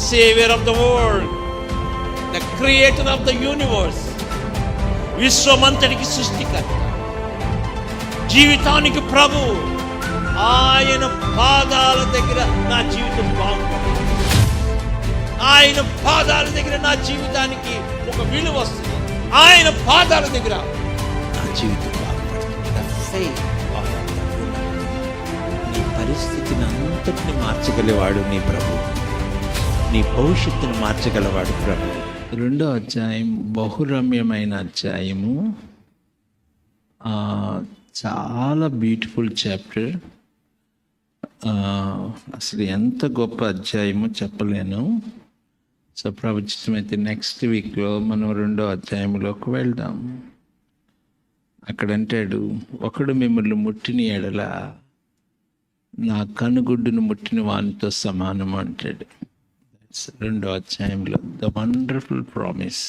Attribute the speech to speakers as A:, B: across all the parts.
A: Savior of the world, the Creator of the universe, విశ్వమంతటికి సృష్టికర్త, జీవితానికి ప్రభు. ఆయన పాదాల దగ్గర నా జీవితం బాగుంటుంది. ఆయన పాదాల దగ్గర నా జీవితానికి ఒక విలువ వస్తుంది. ఆయన పాదాల దగ్గర నా జీవితం బాగుపడుతుంది. నీ పరిస్థితిని అంతటిని మార్చగలవాడు నీ ప్రభు. నీ భవిష్యత్తును మార్చగలవాడు ప్రభు. 2వ అధ్యాయం బహురమ్యమైన అధ్యాయము. చాలా బ్యూటిఫుల్ చాప్టర్. అసలు ఎంత గొప్ప అధ్యాయమో చెప్పలేను. సో ప్రవచితమైతే నెక్స్ట్ వీక్లో మనం 2వ అధ్యాయంలోకి వెళ్దాం. అక్కడంటాడు, ఒకడు మిమ్మల్ని ముట్టిన ఎడల నా కనుగుడ్డును ముట్టిన వానితో సమానం అంటాడు. 2వ అధ్యాయంలో ద వండర్ఫుల్ ప్రామిస్.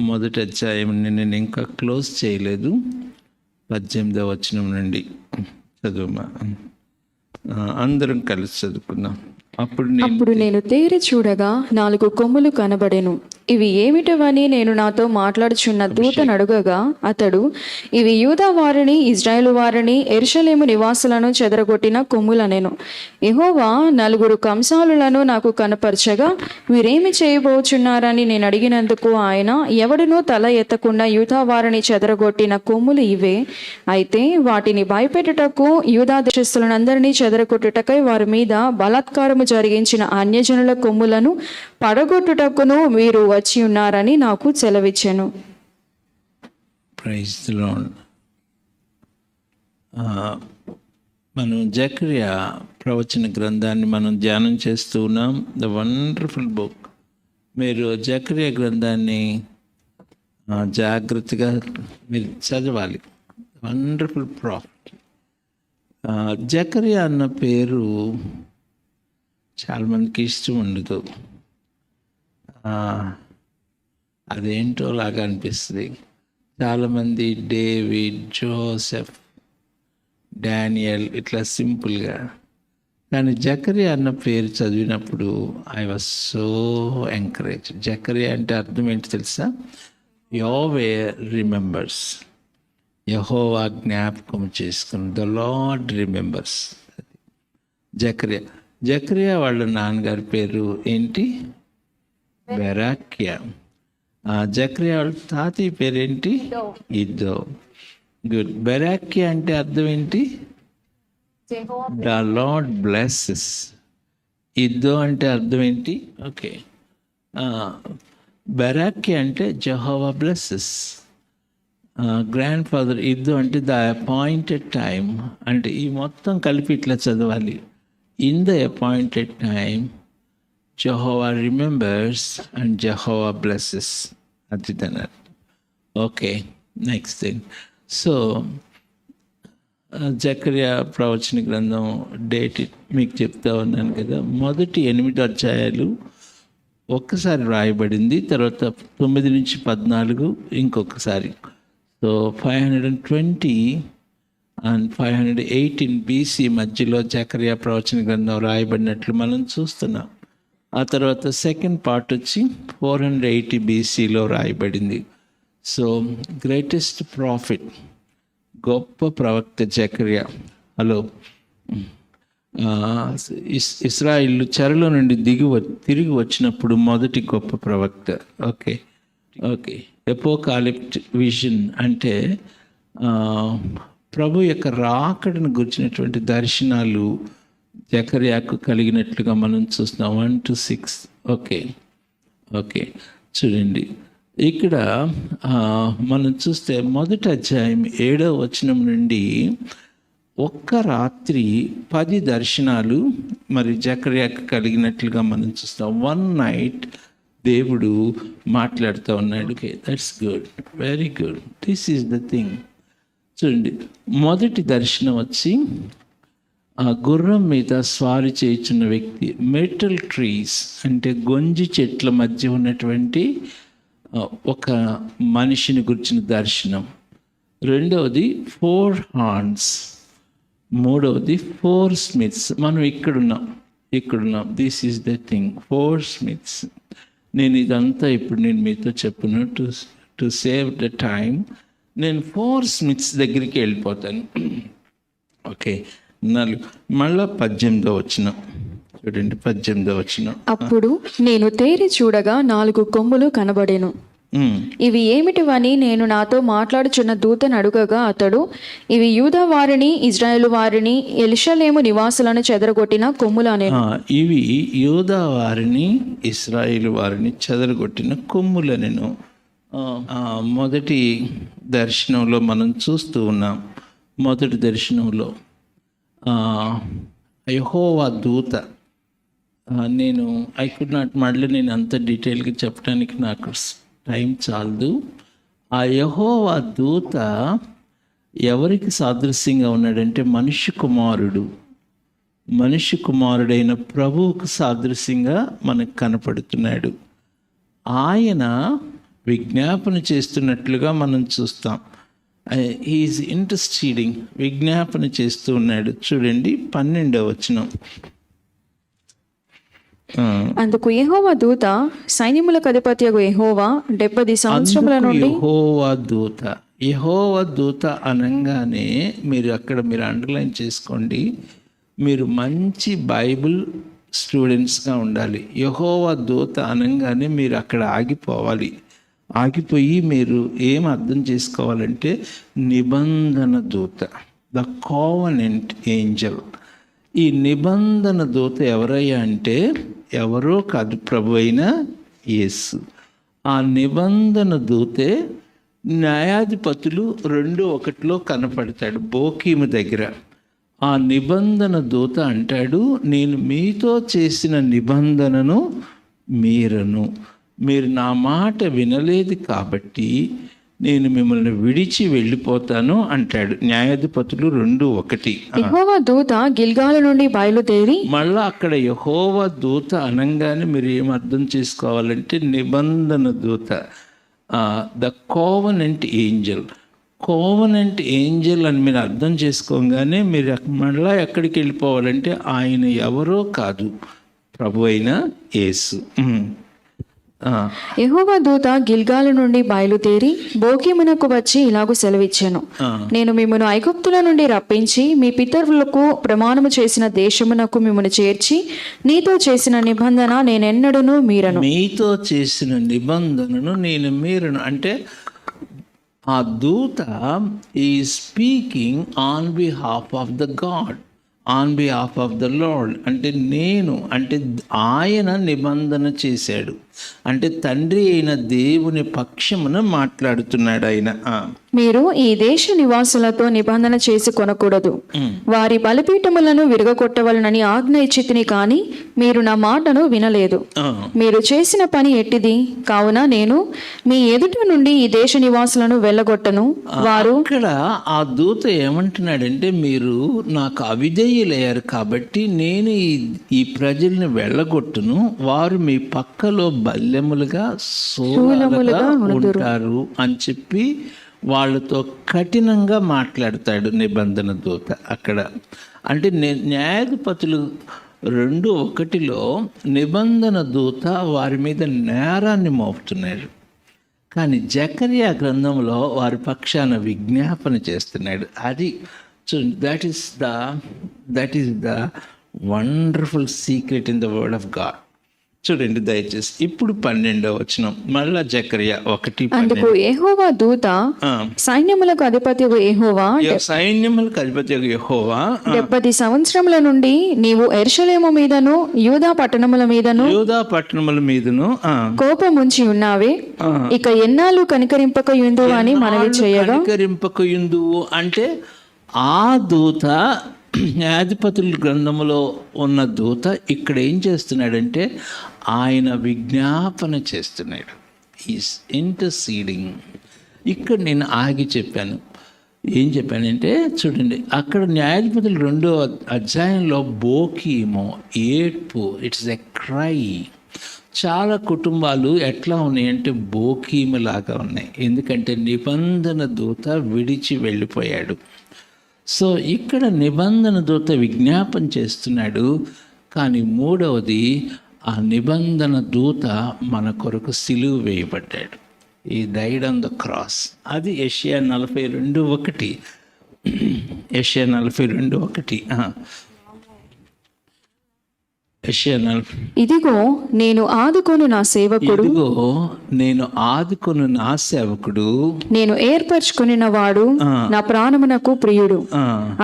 A: మొదటి అధ్యాయం నేను ఇంకా క్లోజ్ చేయలేదు. 18వ వచనం నుండి చదువుమా. అందరం కలిసి చదువుకుందాం.
B: అప్పుడు నేను తేరి చూడగా 4 కొమ్ములు కనబడెను. ఇవి ఏమిటవని నేను నాతో మాట్లాడుచున్న దూతను అడుగగా అతడు, ఇవి యూదా వారిని ఇజ్రాయేలు వారిని యెరూషలేము నివాసులను చెదరగొట్టిన కొమ్ములనెను. యెహోవా 4 కంసాలులను నాకు కనపరచగా, వీరేమి చేయబోచున్నారని నేను అడిగినందుకు ఆయన, ఎవడునూ తల ఎత్తకుండా యూదా వారిని చెదరగొట్టిన కొమ్ములు ఇవే. అయితే వాటిని భయపెట్టుటకు యూదా దేశస్థులందరినీ చెదరగొట్టుటకై వారి మీద బలాత్కారము జరిగించిన అన్యజనుల కొమ్ములను పడగొట్టుటకును వీరు వచ్చి ఉన్నారని నాకు సెలవిచ్చెను.
A: Praise the lord. మనం జకర్యా ప్రవచన గ్రంథాన్ని మనం ధ్యానం చేస్తూ ఉన్నాం. The wonderful book. మీరు జకర్యా గ్రంథాన్ని జాగ్రత్తగా మీరు చదవాలి. Wonderful prophet. జకర్యా అన్న పేరు చాలామందికి ఇష్టం ఉండదు. అదేంటో లాగా అనిపిస్తుంది. చాలామంది డేవిడ్, జోసెఫ్, డానియల్ ఇట్లా సింపుల్గా. కానీ జకర్యా అన్న పేరు చదివినప్పుడు ఐ వాజ్ సో ఎంకరేజ్. జకర్యా అంటే అర్థం ఏంటి తెలుసా? యెహోవా రిమెంబర్స్. యెహోవా జ్ఞాపకం చేసుకుని, ద లార్డ్ రిమెంబర్స్. జకర్యా వాళ్ళ నాన్నగారి పేరు ఏంటి? బెరాక్యా. జకర్యా వాళ్ళ తాతయ్య పేరేంటి? ఇద్దో. గుడ్. బెరాక్యా అంటే అర్థం ఏంటి? The lord blesses. ఇద్దో అంటే అర్థం ఏంటి? ఓకే. బెరాక్యా అంటే జెహోవా బ్లెస్సెస్. గ్రాండ్ ఫాదర్ ఇద్దో అంటే ద అపాయింటెడ్ టైం. అంటే ఈ మొత్తం కలిపి ఇట్లా చదవాలి. In the appointed time, Jehovah remembers and Jehovah blesses. Aditana. Okay, next thing. So, జకర్యా ప్రవచన గ్రంథం డేట్ మీకు చెప్తా ఉన్నాను కదా. మొదటి 8 అధ్యాయాలు ఒక్కసారి రాయబడింది. తర్వాత 9 నుంచి 14 ఇంకొకసారి. సో 520 అండ్ 518 BC మధ్యలో జకర్యా ప్రవచన గ్రంథం రాయబడినట్లు మనం చూస్తున్నాం. ఆ తర్వాత సెకండ్ పార్ట్ వచ్చి 480 BCలో రాయబడింది. సో గ్రేటెస్ట్ ప్రాఫిట్, గొప్ప ప్రవక్త జకర్యా. హలో. ఇశ్రాయేలు చెరలో నుండి తిరిగి వచ్చినప్పుడు మొదటి గొప్ప ప్రవక్త. ఓకే. ఎపోకాలిప్టిక్ విజన్ అంటే ప్రభు యొక్క రాకడను గురించినటువంటి దర్శనాలు జకర్యాకు కలిగినట్లుగా మనం చూస్తున్నాం. 1 to 6. ఓకే చూడండి. ఇక్కడ మనం చూస్తే మొదటి అధ్యాయం 7వ వచనం నుండి ఒక్క రాత్రి 10 దర్శనాలు మరి జకర్యాకు కలిగినట్లుగా మనం చూస్తాం. 1 night దేవుడు మాట్లాడుతూ ఉన్నాడు. Okay, that's good, very good. This is the thing. చూడండి, మొదటి దర్శనం వచ్చి ఆ గుర్రం మీద స్వారీ చేయుచున్న వ్యక్తి, మెటల్ ట్రీస్ అంటే గొంజి చెట్ల మధ్య ఉన్నటువంటి ఒక మనిషిని గురించిన దర్శనం. రెండవది 4 హార్న్స్. మూడవది 4 స్మిత్స్. మనం ఇక్కడున్నాం, ఇక్కడున్నాం. This is the thing, 4 smiths. నేను ఇదంతా ఇప్పుడు నేను మీతో చెప్పను టు సేవ్ ద టైం. నేను 4 స్మిత్స్ దగ్గరికి వెళ్ళిపోతాను. ఓకే, 4 మళ్ళా 18వ వచనం చూడండి. 18వ వచనం.
B: అప్పుడు నేను తేరి చూడగా 4 కొమ్ములు కనబడెను. ఇవి ఏమిటివని నేను నాతో మాట్లాడుచున్న దూతను అడుగగా అతడు, ఇవి యూదా వారిని ఇజ్రాయేలు వారిని యెరూషలేము నివాసులను చెదరగొట్టిన కొమ్ములనెను.
A: ఇవి యూదా వారిని ఇశ్రాయేలు వారిని చెదరగొట్టిన కొమ్ములనెను. మొదటి దర్శనంలో మనం చూస్తూ ఉన్నాం. మొదటి దర్శనంలో యెహోవా దూత, నేను ఐ కుడ్ నాట్, మళ్ళీ నేను అంత డీటెయిల్గా చెప్పడానికి నాకు టైం చాలదు. ఆ యెహోవా దూత ఎవరికి సాదృశ్యంగా ఉన్నాడంటే మనిషి కుమారుడైన ప్రభువుకు సాదృశ్యంగా మనకు కనపడుతున్నాడు. ఆయన విజ్ఞాపన చేస్తున్నట్లుగా మనం చూస్తాం. హీఈస్ ఇంటర్సీడింగ్, విజ్ఞాపన చేస్తూ ఉన్నాడు. చూడండి 12వ వచనం.
B: అందుకు యెహోవా దూత, సైన్యములకు అధిపతియగు యెహోవా 70 సంవత్సరముల నుండి.
A: యెహోవా దూత అనగానే మీరు అండర్లైన్ చేసుకోండి. మీరు మంచి బైబిల్ స్టూడెంట్స్గా ఉండాలి. యెహోవా దూత అనగానే మీరు అక్కడ ఆగిపోయి మీరు ఏం అర్థం చేసుకోవాలంటే నిబంధన దూత, ద కోవెనెంట్ ఏంజల్. ఈ నిబంధన దూత ఎవరయ్యా అంటే ఎవరో కాదు, ప్రభు అయిన యేసు. ఆ నిబంధన దూతే న్యాయాధిపతులు 2:1 కనపడతాడు బోకీము దగ్గర. ఆ నిబంధన దూత అంటాడు, నేను మీతో చేసిన నిబంధనను మీరు నా మాట వినలేదు కాబట్టి నేను మిమ్మల్ని విడిచి వెళ్ళిపోతాను అంటాడు. న్యాయాధిపతులు 2:1.
B: యెహోవా దూత గిల్గాలు నుండి బయలుదేరి.
A: మళ్ళా అక్కడ యెహోవా దూత అనగానే మీరు ఏం అర్థం చేసుకోవాలంటే నిబంధన దూత, ద కోవెనెంట్ ఏంజల్ అని మీరు అర్థం చేసుకోగానే మీరు మళ్ళా ఎక్కడికి వెళ్ళిపోవాలంటే ఆయన ఎవరో కాదు, ప్రభు అయిన యేసు.
B: యెహోవా దూత గిల్గాలు నుండి బయలుదేరి బోకీమునకు వచ్చి ఇలాగూ సెలవిచ్చాను, నేను మిమ్మల్ని ఐగుప్తుల నుండి రప్పించి మీ పితరులకు ప్రమాణము చేసిన దేశమునకు మిమ్మల్ని చేర్చి నీతో చేసిన నిబంధన నేనెన్నడూను మీరను.
A: మీతో చేసిన నిబంధనను నేను మీరను అంటే ఆ దూత ఈ speaking on behalf of the God, on behalf of the lord. అంటే ఆయన నిబంధన చేశాడు, అంటే తండ్రి అయిన దేవుని పక్షమున మాట్లాడుతున్నాడు ఆయన.
B: మీరు ఈ దేశ నివాసులతో నిబంధన చేసి కొనకూడదు, వారి బలిపీఠములను విరగొట్టవలనని ఆజ్ఞ ఇచ్చితిని, కానీ మీరు నా మాటను వినలేదు. మీరు చేసిన పని ఎట్టిది, కావున నేను మీ ఎదుట నుండి ఈ దేశ నివాసులను వెళ్ళగొట్టను. వారు
A: ఇక్కడ ఆ దూత ఏమంటున్నాడంటే, మీరు నాకు అవిధేయులయ్యారు కాబట్టి నేను ఈ ప్రజల్ని వెళ్ళగొట్టును, వారు మీ పక్కలో బల్లెములుగా సోలములుగా ఉంటారు అని చెప్పి వాళ్ళతో కఠినంగా మాట్లాడతాడు నిబంధన దూత అక్కడ. అంటే న్యాయాధిపతులు 2:1 నిబంధన దూత వారి మీద నేరాన్ని మోపుతున్నాడు, కానీ జకర్యా గ్రంథంలో వారి పక్షాన విజ్ఞాపన చేస్తున్నాడు. అది that is the wonderful secret in the word of God. చూడండి దయచేసి ఇప్పుడు 12వ వచనం, మళ్ళా జకర్యా 1:12.
B: అందుకు యెహోవా దూత, సైన్యములకు అధిపతి యెహోవా 70 సంవత్సరముల నుండి నీవు యెరూషలేము మీదను యూదా పట్టణముల మీదను కోపముంచి ఉన్నావే, ఇక ఎన్నాళ్ళు కనికరింపకయుందువు అని మనవి చేయగా.
A: కనికరింపకయుందువు అంటే ఆ దూత న్యాయాధిపతుల గ్రంథములో ఉన్న దూత ఇక్కడ ఏం చేస్తున్నాడంటే ఆయన విజ్ఞాపన చేస్తున్నాడు. Is interceding. ఇక్కడ నేను ఆగి చెప్పాను, ఏం చెప్పానంటే చూడండి, అక్కడ న్యాయాధిపతులు 2వ అధ్యాయంలో బోకీమో, ఏడ్పు, ఇట్స్ ఎ క్రై. చాలా కుటుంబాలు ఎట్లా ఉన్నాయంటే బోకీములాగా ఉన్నాయి, ఎందుకంటే నిబంధన దూత విడిచి వెళ్ళిపోయాడు. సో ఇక్కడ నిబంధన దూత విజ్ఞాపన చేస్తున్నాడు, కానీ మూడవది ఆ నిబంధన దూత మన కొరకు సిలువ వేయబడ్డాడు. ఈ డైడ్ ఆన్ ద క్రాస్. అది యెషయా 42:1. యెషయా 42:1. యెషయా 40.
B: ఇదిగో నేను ఆదుకొను నా సేవకుడు,
A: ఇదిగో నేను ఆదుకొను నా సేవకుడు,
B: నేను ఏర్పరచుకొనిన వాడు, నా ప్రాణమునకు ప్రియుడు,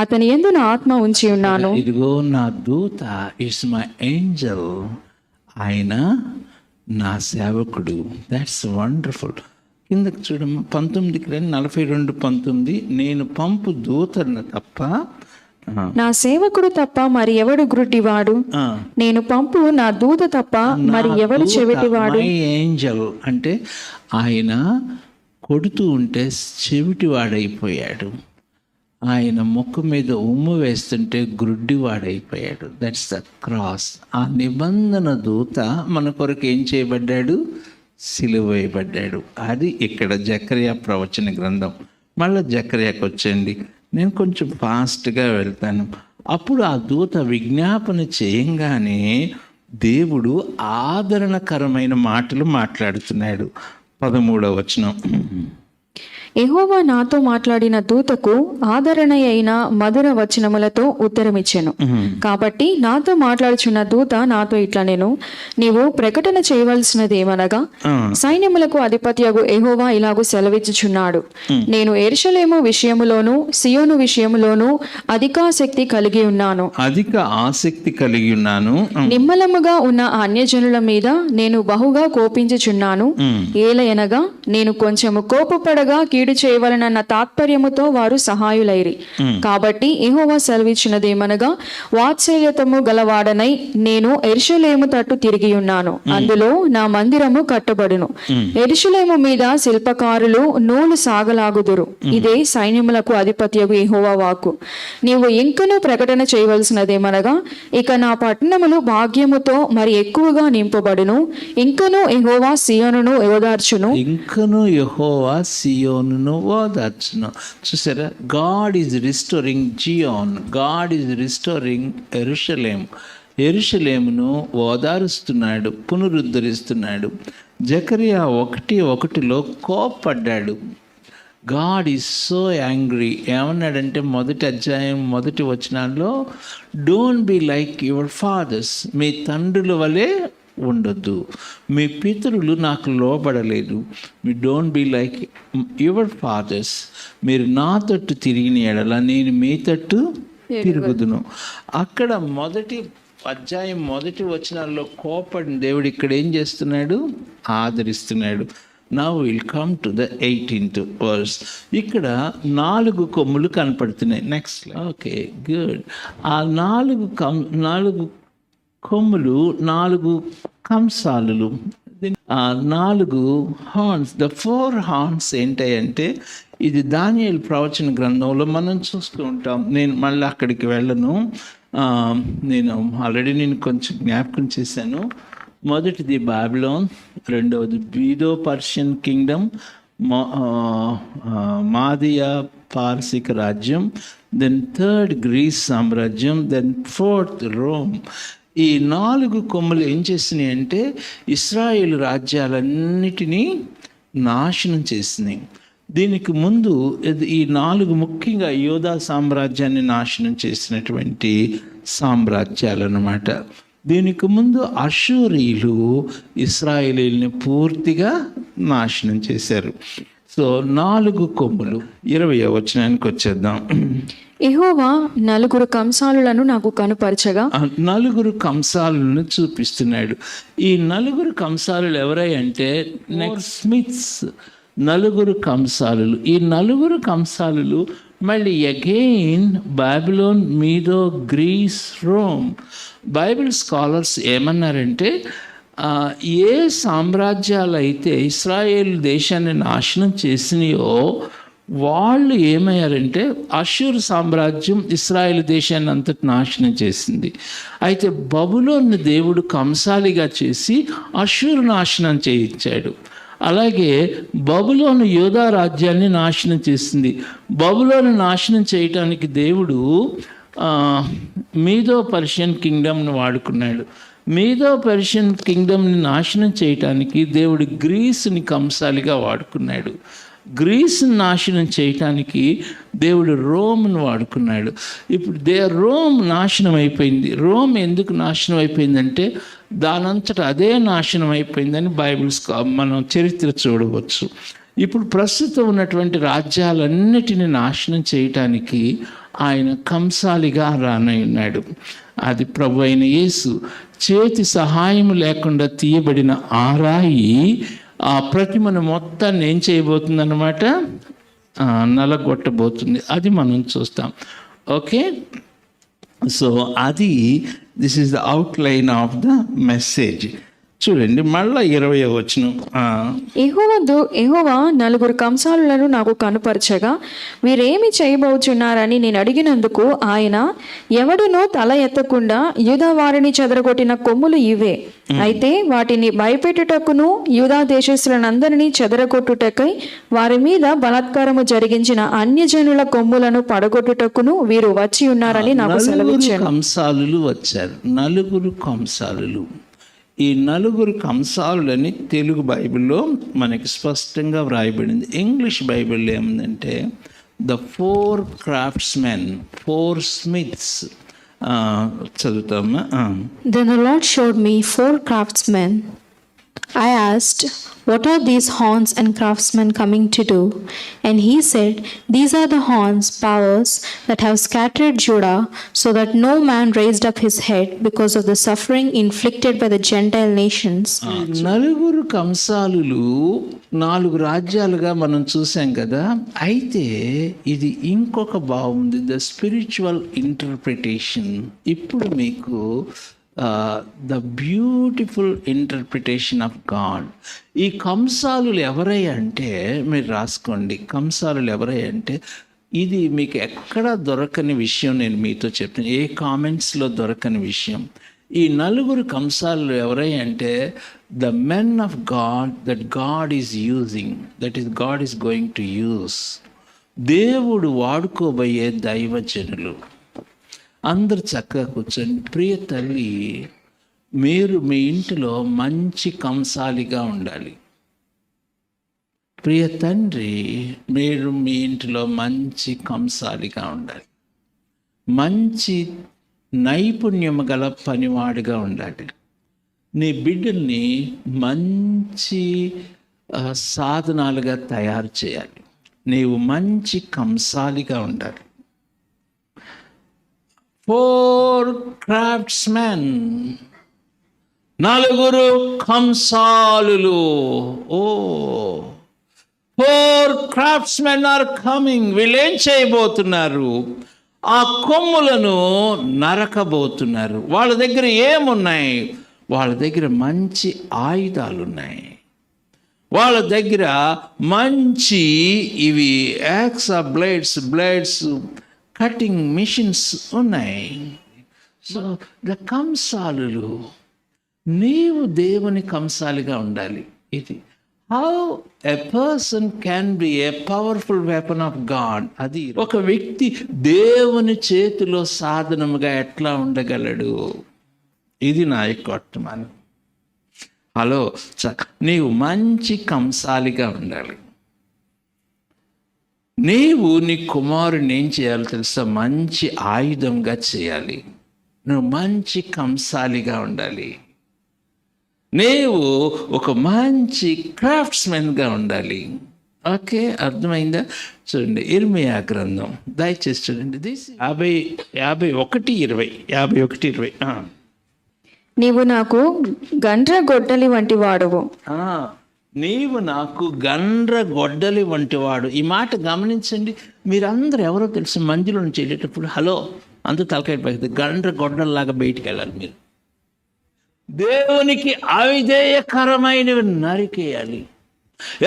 B: అతని యందు నా ఆత్మ ఉంచి ఉన్నాను.
A: ఇదిగో నా దూత ఇస్ మై ఏంజల్, ఆయన నా సేవకుడు. That's wonderful. కిందకి చూడమ్మా 19కి 42:19. నేను పంపు దూతను తప్ప
B: నా సేవకుడు తప్ప మరి ఎవడు గ్రుడ్డివాడు, నేను పంపు నా దూత తప్ప మరి ఎవడు చెవిటివాడు.
A: ఏంజల్ అంటే ఆయన కొడుతూ ఉంటే చెవిటివాడైపోయాడు, ఆయన ముక్కు మీద ఉమ్ము వేస్తుంటే గ్రుడ్డివాడైపోయాడు. That's the cross. ఆ నిబంధన దూత మన కొరకు ఏం చేయబడ్డాడు? సిలువ వేయబడ్డాడు. అది ఇక్కడ జకర్యా ప్రవచన గ్రంథం. మళ్ళీ జకర్యాకి వచ్చండి, నేను కొంచెం ఫాస్ట్గా వెళ్తాను. అప్పుడు ఆ దూత విజ్ఞాపన చేయంగానే దేవుడు ఆదరణకరమైన మాటలు మాట్లాడుతున్నాడు. 13వ వచనం.
B: యెహోవా నాతో మాట్లాడిన దూతకు ఆదరణ అయిన మధుర వచనములతో ఉత్తరమిచ్చెను. కాబట్టి నాతో మాట్లాడుచున్న దూత నాతో ఇట్లా, నేను నీవు ప్రకటన చేయవలసినదేమనగా, సైన్యములకు అధిపతియగు యెహోవా ఇలాగు సెలవిచ్చుచున్నాడు, నేను యెరూషలేము విషయములోను సియోను విషయములోను అధికాసక్తి కలిగి ఉన్నాను. నిమ్మలముగా ఉన్న అన్యజనుల మీద నేను బహుగా కోపించుచున్నాను. ఏలయనగా నేను కొంచెము కోపపడగా కీడు చేయవలనన్న తాత్పర్యముతో వారు సహాయులైరి. కాబట్టి యెహోవా సెలవిచ్చినదేమనగా, వాత్సల్యతము గలవాడనై నేను యెరూషలేము తట్టు తిరిగి ఉన్నాను, అందులో నా మందిరము కట్టబడును. యెరూషలేము మీద శిల్పకారులు నూలు సాగలాగుదురు. ఇదే సైన్యములకు అధిపతియగు యెహోవా వాక్కు. నీవు ఇంకనూ ప్రకటన చేయవలసినదేమనగా, ఇక నా పట్టణములు భాగ్యముతో మరి ఎక్కువగా నింపబడును. ఇంకనూ యెహోవా సియోనును ఓదార్చును.
A: చూసారా? God is restoring Zion, God is restoring యెరూషలేమును ఓదారుస్తున్నాడు, పునరుద్ధరిస్తున్నాడు. జకర్యా 1:1 కోప్పడ్డాడు. God is so angry. ఏమన్నాడంటే, మొదటి అధ్యాయం 1వ వచనాల్లో, don't be like your fathers, మీ తండ్రుల వలె ఉండొద్దు, మీ పితరులు నాకు లోబడలేదు. మీ don't be like your fathers, మీరు నా తట్టు తిరిగిన ఎడల నేను మీ తట్టు తిరుగుదును. అక్కడ మొదటి అధ్యాయం 1 వచనాల్లో కోపడిన దేవుడు ఇక్కడ ఏం చేస్తున్నాడు? ఆదరిస్తున్నాడు. Now we'll come to the 18th verse. ఇక్కడ 4 కొమ్ములు కనపడుతున్నాయి. నెక్స్ట్. Okay, good. ఆ 4 కొమ్ములు 4 కంసాలులు, ఆ 4 హార్న్స్. ద 4 హార్న్స్ ఏంటంటే, ఇది దానియేలు ప్రవచన గ్రంథంలో మనం చూస్తూ ఉంటాం. నేను మళ్ళీ అక్కడికి వెళ్ళను. నేను ఆల్రెడీ కొంచెం జ్ఞాపకం చేశాను. మొదటిది బాబిలోన్, రెండవది మీదో పర్షియన్ కింగ్డమ్, మాదియా పార్సిక రాజ్యం, దెన్ 3rd గ్రీస్ సామ్రాజ్యం, దెన్ 4th రోమ్. ఈ 4 కొమ్ములు ఏం చేసినాయి అంటే ఇశ్రాయేలు రాజ్యాలన్నిటినీ నాశనం చేసినాయి. దీనికి ముందు ఈ 4 ముఖ్యంగా యోధా సామ్రాజ్యాన్ని నాశనం చేసినటువంటి సామ్రాజ్యాలు అన్నమాట. దీనికి ముందు అషూరీయులు ఇశ్రాయేలీయుల్ని పూర్తిగా నాశనం చేశారు. సో 4 కొమ్ములు. 20వ వచనానికి వచ్చేద్దాం.
B: యెహోవా 4 కంసాలులను నాకు కనుపరచగా,
A: 4 కంసాలను చూపిస్తున్నాడు. ఈ 4 కంసాలు ఎవరై అంటే స్మిత్స్. 4 కంసాలు. ఈ 4 కంసాలు మళ్ళీ అగైన్ బాబిలోన్, మీదో, గ్రీస్, రోమ్. బైబిల్ స్కాలర్స్ ఏమన్నారంటే, ఏ సామ్రాజ్యాలు అయితే ఇశ్రాయేల్ దేశాన్ని నాశనం చేసినాయో వాళ్ళు ఏమయ్యారంటే, అషూర్ సామ్రాజ్యం ఇశ్రాయేల్ దేశాన్ని అంతటి నాశనం చేసింది. అయితే బబులోన్ని దేవుడు కంసాలిగా చేసి అషూరు నాశనం చేయించాడు. అలాగే బబులోను యోధా రాజ్యాన్ని నాశనం చేసింది. బబులోను నాశనం చేయటానికి దేవుడు మీదో పర్షియన్ కింగ్డమ్ని వాడుకున్నాడు. మీదో పర్షియన్ కింగ్డమ్ని నాశనం చేయటానికి దేవుడు గ్రీస్ని కంసాలిగా వాడుకున్నాడు. గ్రీస్ని నాశనం చేయటానికి దేవుడు రోమ్ను వాడుకున్నాడు. ఇప్పుడు రోమ్ నాశనం అయిపోయింది. రోమ్ ఎందుకు నాశనం అయిపోయిందంటే దానంతట అదే నాశనం అయిపోయిందని మనం చరిత్ర చూడవచ్చు. ఇప్పుడు ప్రస్తుతం ఉన్నటువంటి రాజ్యాలన్నిటిని నాశనం చేయటానికి ఆయన కంసాలిగా రానయ్యున్నాడు. అది ప్రభు అయిన యేసు చేతి సహాయం లేకుండా తీయబడిన ఆ రాయి ఆ ప్రతిమను మొత్తాన్ని ఏం చేయబోతుంది అన్నమాట, నలగొట్టబోతుంది. అది మనం చూస్తాం. ఓకే, సో అది this is the outline of the message. చూడండి మళ్ళా 20వ వచనం.
B: యెహోవా 4 కంసాలులను నాకు కనుపరచగా వీరేమి చేయబోచున్నారని నేను అడిగినందుకు ఆయన, ఎవడునో తల ఎత్తకుండా యూదా వారిని చెదరగొట్టిన కొమ్ములు ఇవే. అయితే వాటిని భయపెట్టుటకును యూదా దేశస్తులందరినీ చెదరగొట్టుటకై వారి మీద బలాత్కారము జరిగించిన అన్యజనుల కొమ్ములను పడగొట్టుటకును వీరు వచ్చి ఉన్నారని నాకు సెలవిచ్చారు.
A: కంసాలులు వచ్చారు, 4 కంసాలులు. ఈ 4 కంసాలులని తెలుగు బైబిల్లో మనకి స్పష్టంగా వ్రాయబడింది. ఇంగ్లీష్ బైబిల్లో ఏముందంటే the 4 craftsmen, 4 smiths. చదువుతామా?
C: Then the Lord showed me 4 craftsmen. I asked, "What are these horns and craftsmen coming to do?" And he said, "These are the horns, powers that have scattered Judah, so that no man raised up his head because of the suffering inflicted by the Gentile nations."
A: 4 కంసాలులు 4 రాజ్యాలుగా మనం చూసాం కదా. అయితే ఇది ఇంకొక బాగుంది, the spiritual interpretation. ఇప్పుడు మీకు the beautiful interpretation of God. ఈ కంసాలులు ఎవరై అంటే మీరు రాసుకోండి. కంసాలులు ఎవరై అంటే ఇది మీకు ఎక్కడా దొరకని విషయం. నేను మీతో చెప్తాను, ఏ కామెంట్స్లో దొరకని విషయం. ఈ 4 కంసాలు ఎవరై అంటే the men of God that God is using, that is God is going to use. దేవుడు వాడుకోబోయే దైవజనులు. అందరు చక్కగా కూర్చొని, ప్రియ తల్లి మీరు మీ ఇంటిలో మంచి కంసాలిగా ఉండాలి. ప్రియ తండ్రి మీరు మీ ఇంటిలో మంచి కంసాలిగా ఉండాలి. మంచి నైపుణ్యం గల పనివాడిగా ఉండాలి. నీ బిడ్డల్ని మంచి సాధనాలుగా తయారు చేయాలి. నీవు మంచి కంసాలిగా ఉండాలి. 4 craftsmen, 4 కంసాలులు. 4 craftsmen are coming. వీళ్ళేం చేయబోతున్నారు? ఆ కొమ్ములను నరకబోతున్నారు. వాళ్ళ దగ్గర ఏమున్నాయి? వాళ్ళ దగ్గర మంచి ఆయుధాలు ఉన్నాయి. వాళ్ళ దగ్గర మంచి ఇవి యాక్సా బ్లేడ్స్ కటింగ్ మిషన్స్ ఉన్నాయి. సో ద కంసాలులు, నీవు దేవుని కంసాలిగా ఉండాలి. ఇది how a person can be a powerful weapon of God. అది ఒక వ్యక్తి దేవుని చేతిలో సాధనముగా ఎట్లా ఉండగలడు? ఇది నా యొక్క వర్తమానం. హలో, నీవు మంచి కంసాలిగా ఉండాలి. నీవు నీ కుమారుని ఏం చేయాలో తెలుసా? మంచి ఆయుధంగా చేయాలి. నువ్వు మంచి కంసాలిగా ఉండాలి. నీవు ఒక మంచి క్రాఫ్ట్స్మెన్గా ఉండాలి. ఓకే, అర్థమైందా? చూడండి ఇర్మియా గ్రంథం దయచేసి చూడండి. 51:20.
B: నీవు నాకు గండ్ర గొడ్డలి వంటి వాడువు.
A: నీవు నాకు గండ్ర గొడ్డలి వంటి వాడు. ఈ మాట గమనించండి. మీరందరూ ఎవరో తెలుసు, మందిలో నుంచి వెళ్ళేటప్పుడు హలో అంత తలకాయ పైకి గండ్ర గొడ్డల్లాగా బయటికి వెళ్ళాలి. మీరు దేవునికి అవిధేయకరమైనవి నరికేయాలి.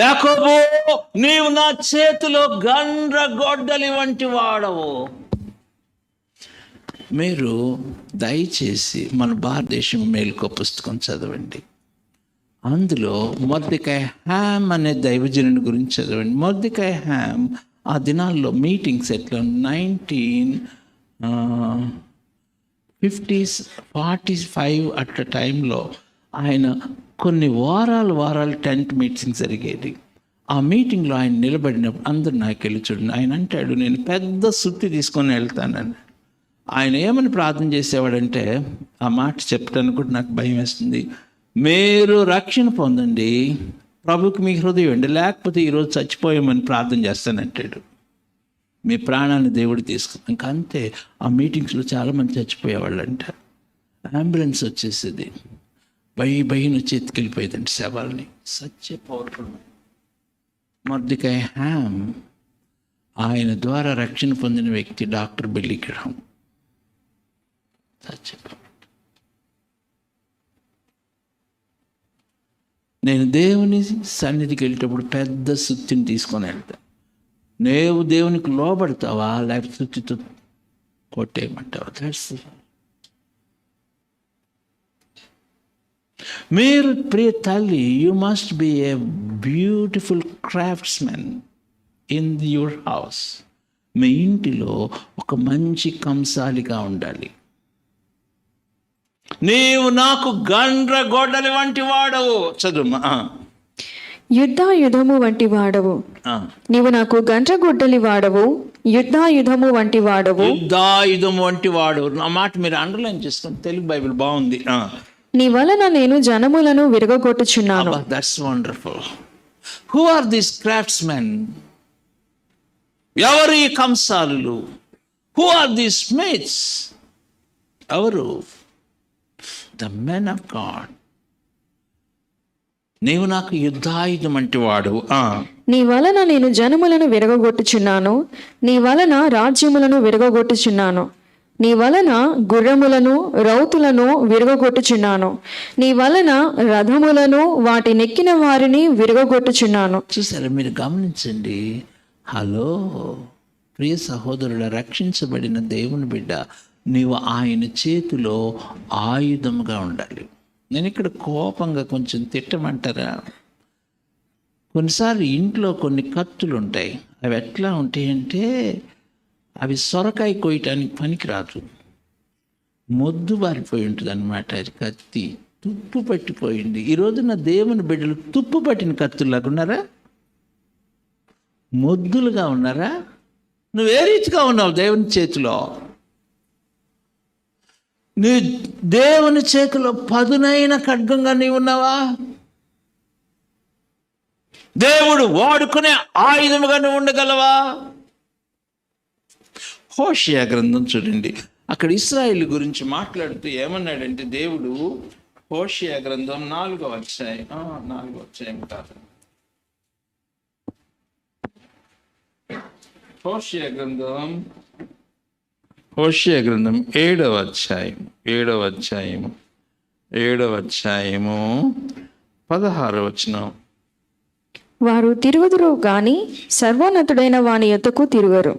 A: యాకోబు, నీవు నా చేతిలో గండ్ర గొడ్డలి వంటి వాడవు. మీరు దయచేసి మన భారతదేశం మేలుకో పుస్తకం చదవండి. అందులో మొర్దెకాయ్ హ్యామ్ అనే దైవజనుని గురించి చదవండి. మొర్దెకాయ్ హ్యామ్ ఆ దినాల్లో మీటింగ్స్ ఎట్లా 19 45 అట్ టైంలో ఆయన కొన్ని వారాలు టెంట్ మీటింగ్ జరిగేది. ఆ మీటింగ్లో ఆయన నిలబడినప్పుడు అందరు నాకు వెళ్ళి చూడండి, ఆయన అంటాడు నేను పెద్ద సుత్తి తీసుకొని వెళ్తానని. ఆయన ఏమని ప్రార్థన చేసేవాడంటే, ఆ మాట చెప్తాను కూడా నాకు భయం వేస్తుంది, మీరు రక్షణ పొందండి, ప్రభుకి మీ హృదయం ఇవ్వండి, లేకపోతే ఈరోజు చచ్చిపోయామని ప్రార్థన చేస్తానంటాడు. మీ ప్రాణాన్ని దేవుడు తీసుకుని ఇంకా అంతే. ఆ మీటింగ్స్లో చాలామంది చచ్చిపోయేవాళ్ళు అంట. అంబులెన్స్ వచ్చేసేది, భయం వచ్చి ఎత్తుకెళ్ళిపోయేదండి శవాల్ని. సత్య పవర్ఫుల్ మొర్దెకై హామ్, ఆయన ద్వారా రక్షణ పొందిన వ్యక్తి డాక్టర్ బిల్లీ గ్రహాం. నేను దేవుని సన్నిధికి వెళ్ళేటప్పుడు పెద్ద సుత్తిని తీసుకొని వెళ్తాను. నువ్వు దేవునికి లోబడతావా లేకపోతే సుత్తితో కొట్టేయమంటావా? మీరు ప్రియ తల్లి, you must be a beautiful craftsmen in your house. మీ ఇంటిలో ఒక మంచి కంసాలిగా ఉండాలి. నీవు నాకు గండ్రగొడ్డలి వంటి వాడవు. చదువు.
B: యుద్ధము వంటి వాడవు. నీవు నాకు గండ్రగొడ్డలి వాడవు, యుద్ధము వంటి వాడవు.
A: యుద్ధాయుధము వంటి వాడు. ఆ మాట మీరు అండర్లైన్ చేసుకుని, తెలుగు బైబిల్ బాగుంది.
B: నీ వలన నేను జనములను విరగొట్టుచున్నాను.
A: That's wonderful. Who are these craftsmen? ఎవరు ఈ కంసాలులు? Who are these smiths? ఎవరు? The men of God. నీవు నాకు యుద్ధాయుధం అంటే వాడు.
B: నీ వలన నేను జనములను విరగొట్టుచున్నాను, నీ వలన రాజ్యములను విరగొట్టుచున్నాను, నీ వలన గుర్రములను రౌతులను విరగొట్టుచున్నాను, నీ వలన రథములను వాటి నెక్కిన వారిని విరగొట్టుచున్నాను.
A: చూసారా, మీరు గమనించండి. హలో ప్రియ సహోదరుడ, రక్షించబడిన దేవుని బిడ్డ, నీవు ఆయన చేతిలో ఆయుధముగా ఉండాలి. నేను ఇక్కడ కోపంగా కొంచెం తిట్టమంటారా? కొన్నిసార్లు ఇంట్లో కొన్ని కత్తులు ఉంటాయి. అవి ఎట్లా ఉంటాయంటే, అవి సొరకాయ కోయటానికి పనికిరాదు, మొద్దు బారిపోయి ఉంటుంది అన్నమాట. అది కత్తి తుప్పు పట్టిపోయింది. ఈ రోజున దేవుని బిడ్డలు తుప్పు పట్టిన కత్తులాగా ఉన్నారా? మొద్దులుగా ఉన్నారా? నువ్వు ఏ రీతిగా ఉన్నావు దేవుని చేతిలో? నీ దేవుని చేతిలో పదునైన ఖడ్గంగా నీవు ఉన్నావా? దేవుడు వాడుకునే ఆయుధముగా నువ్వు ఉండగలవా? హోషేయ గ్రంథం చూడండి, అక్కడ ఇశ్రాయేలు గురించి మాట్లాడుతూ ఏమన్నాడంటే దేవుడు, హోషేయ గ్రంథం 4వ అధ్యాయం కాదు, హోషేయ గ్రంథం 7వ అధ్యాయము 16వ వచనం.
B: వారు తిరుగుదురు గాని సర్వోన్నతుడైన వాని యొద్దకు తిరుగరు.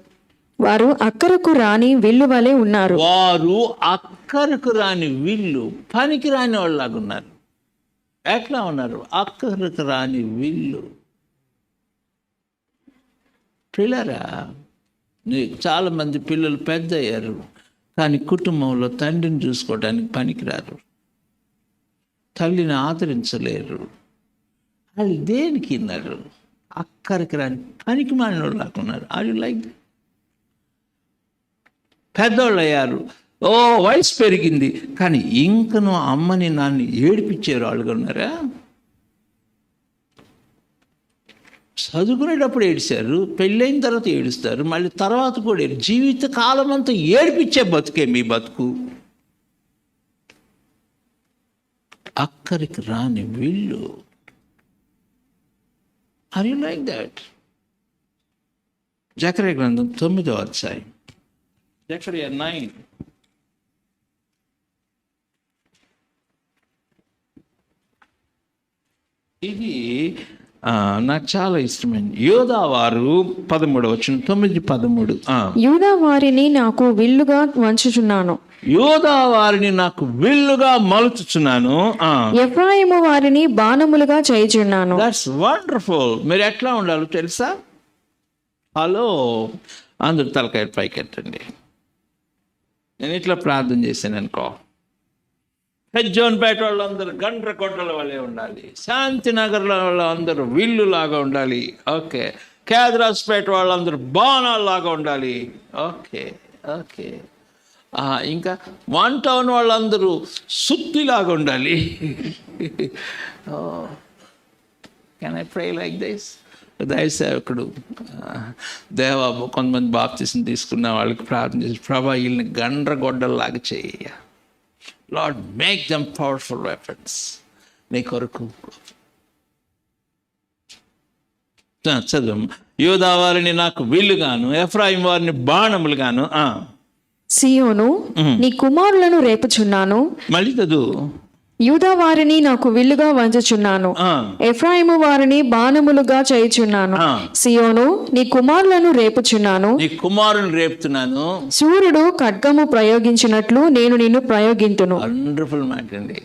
B: వారు అక్కరకు రాని విల్లు వలె ఉన్నారు.
A: వారు అక్కరకు రాని విల్లు, పనికి రాని వాళ్ళలాగా ఉన్నారు. ఎట్లా ఉన్నారు? అక్కరకు రాని విల్లు. పిల్లరా, చాలామంది పిల్లలు పెద్ద అయ్యారు, కానీ కుటుంబంలో తండ్రిని చూసుకోవడానికి పనికిరారు, తల్లిని ఆదరించలేరు. వాళ్ళు దేనికి ఉన్నారు? అక్కడికి రాని పనికి మారిన వాళ్ళు లాక్కున్నారు. Are you like? పెద్దోళ్ళు అయ్యారు, వయసు పెరిగింది, కానీ ఇంకనూ అమ్మని నాన్ని ఏడిపించారు వాళ్ళుగా ఉన్నారా? చదువుకునేటప్పుడు ఏడిశారు, పెళ్ళైన తర్వాత ఏడుస్తారు, మళ్ళీ తర్వాత కూడా జీవిత కాలం అంతా ఏడిపించే బతుకే మీ బతుకు. అక్కడికి రాని వీళ్ళు. Are you like that? జకర్యా గ్రంథం 9వ అధ్యాయం, జకర్యా 9. ఇది నాకు చాలా ఇష్టమైంది. యోధా వారు 13వ వచనం, 9:13.
B: యూదా వారిని నాకు విల్లుగా వంచుచున్నాను,
A: యోధా వారిని నాకు విల్లుగా మలుచుచున్నాను,
B: ఎఫ్రాయిము వారిని బాణములుగా చేయుచున్నాను.
A: That's wonderful. మీరు ఎట్లా ఉండాలో తెలుసా? హలో, అందరు తలకాయ పైకెట్టండి. నేను ఇట్లా ప్రార్థన చేశాను అనుకో, హెజ్జోన్పేట వాళ్ళందరూ గండ్రకొట్టల వలె ఉండాలి, శాంతినగర్లో వాళ్ళందరూ విల్లులాగా ఉండాలి, ఓకే, కేదరాజ్పేట వాళ్ళందరూ బాణాల్లాగా ఉండాలి, ఓకే ఓకే, ఇంకా 1 టౌన్ వాళ్ళందరూ సుత్తిలాగా ఉండాలి. Can I pray like this? దైవసేవకుడు దేవా కొంతమంది బాప్తిసం తీసుకున్న వాళ్ళకి ప్రార్థన చేసి, ప్రభా వీళ్ళని గండ్రగొడ్డల్లాగా చేయ, lord make them powerful weapons నీ కొరకు. చదువు. యూదా వారిని నాకు విల్లుగాను, ఎఫ్రాయిం వారిని బాణములుగాను.
B: సియోను, నీ కుమారులను రేపుచున్నాను.
A: మళ్ళీ చదువు.
B: యూదా వారిని నాకు విల్లుగా వంచుచున్నాను, ఎఫ్రాయిము వారిని బాణములుగా చేయుచున్నాను. సియోను, నీ కుమారులను రేపుచున్నాను,
A: నీ కుమారుని రేపుతున్నాను.
B: సూర్యుడు ఖడ్గము ప్రయోగించినట్లు నేను నిన్ను ప్రయోగింతును.
A: వండర్ఫుల్ మాట అండి,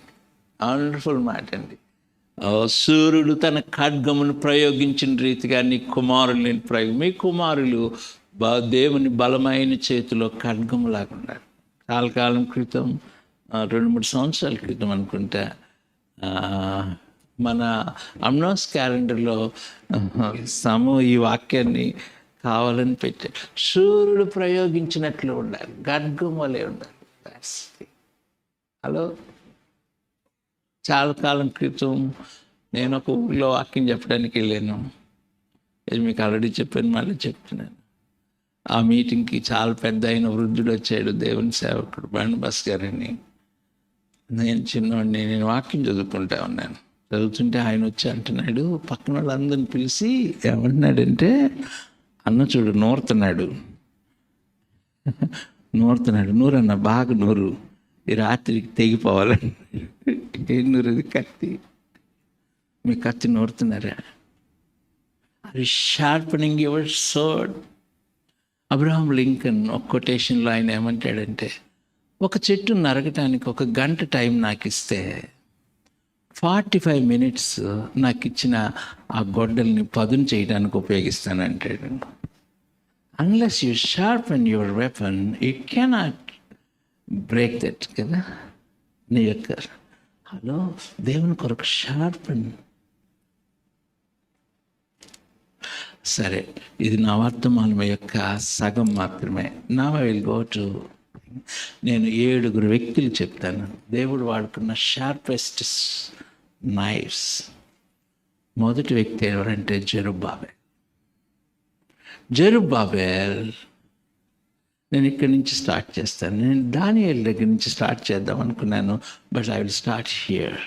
A: వండర్ఫుల్ మాట అండి. సూర్యుడు తన ఖడ్గమును ప్రయోగించిన రీతిగా నీ కుమారుల్ని మీ కుమారులు దేవుని బలమైన చేతిలో ఖడ్గములాగా ఉన్నారు. చాలా కాలం క్రితం, 2-3 సంవత్సరాల క్రితం అనుకుంటా, మన అమ్నోస్ క్యాలెండర్లో ఈ వాక్యాన్ని కావాలని పెట్టారు. సూర్యుడు ప్రయోగించినట్లు ఉండాలి, ఖడ్గం వలె ఉండాలి. హలో, చాలా కాలం క్రితం నేను ఒక ఊళ్ళో వాక్యం చెప్పడానికి వెళ్ళాను. ఇది మీకు ఆల్రెడీ చెప్పాను, మళ్ళీ చెప్తున్నాను. ఆ మీటింగ్కి చాలా పెద్ద అయిన వృద్ధుడు వచ్చాడు, దేవుని సేవకుడు బర్నబాస్ గారని. నేను చిన్నవాడిని, నేను వాక్యం చదువుకుంటా ఉన్నాను. చదువుతుంటే ఆయన వచ్చి అంటున్నాడు, పక్కన వాళ్ళందరిని పిలిచి ఏమంటున్నాడంటే, అన్న చూడు నూరుతున్నాడు, నూరన్న బాగా నూరు, ఈ రాత్రికి తెగిపోవాలని. ఏం నూరేది? కత్తి. మీ కత్తి నూరుతున్నారా? అది sharpening your sword. Abraham Lincoln ఒక కొటేషన్లో ఆయన ఏమంటాడంటే, ఒక చెట్టు నరకటానికి 1 గంట టైం నాకు ఇస్తే 45 మినిట్స్ నాకు ఇచ్చిన ఆ గొడ్డల్ని పదును చేయడానికి ఉపయోగిస్తానంటాడు. Unless you sharpen your weapon it cannot break that కదా. నీ యొక్క హలో దేవుని కొరకు షార్పన్. సరే, ఇది నా వర్తమానం యొక్క సగం మాత్రమే. నా విల్ గో టు, నేను 7 వ్యక్తులు చెప్తాను దేవుడు వాడుకున్న షార్పెస్ట్ నైఫ్స్. మొదటి వ్యక్తి ఎవరంటే జెరుబ్బాబెల్. నేను ఇక్కడి నుంచి స్టార్ట్ చేస్తాను. నేను దానియేలు దగ్గర నుంచి స్టార్ట్ చేద్దాం అనుకున్నాను, but I will start here.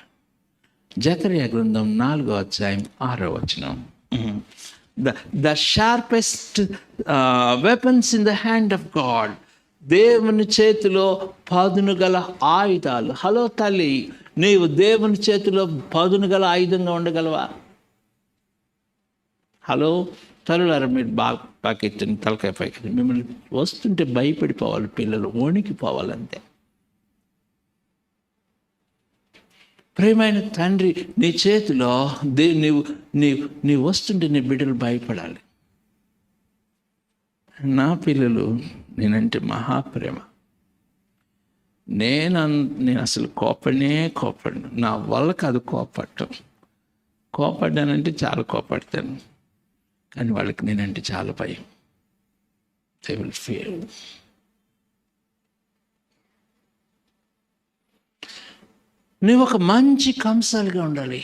A: జకర్యా గ్రంథం 4వ అధ్యాయం 6వ వచనం. The sharpest weapons in the hand of God. దేవుని చేతిలో పదును గల ఆయుధాలు. హలో తల్లి, నీవు దేవుని చేతిలో పదును గల ఆయుధంగా ఉండగలవా? హలో తల్లులారా, మీరు బాగా ఎత్తిన తలకాయ పైకి మిమ్మల్ని వస్తుంటే భయపడిపోవాలి, పిల్లలు వణికిపోవాలంతే. ప్రేమైన తండ్రి, నీ చేతిలో నీ వస్తుంటే నీ బిడ్డలు భయపడాలి. నా పిల్లలు నేనంటే మహాప్రేమ. నేను అసలు కోపడను. నా వల్ల కాదు కోపడటం. కోపడ్డానంటే చాలా కోపడతాను, కానీ వాళ్ళకి నేనంటే చాలా భయం. They will fear. నువ్వు ఒక మంచి కంసాలుగా ఉండాలి.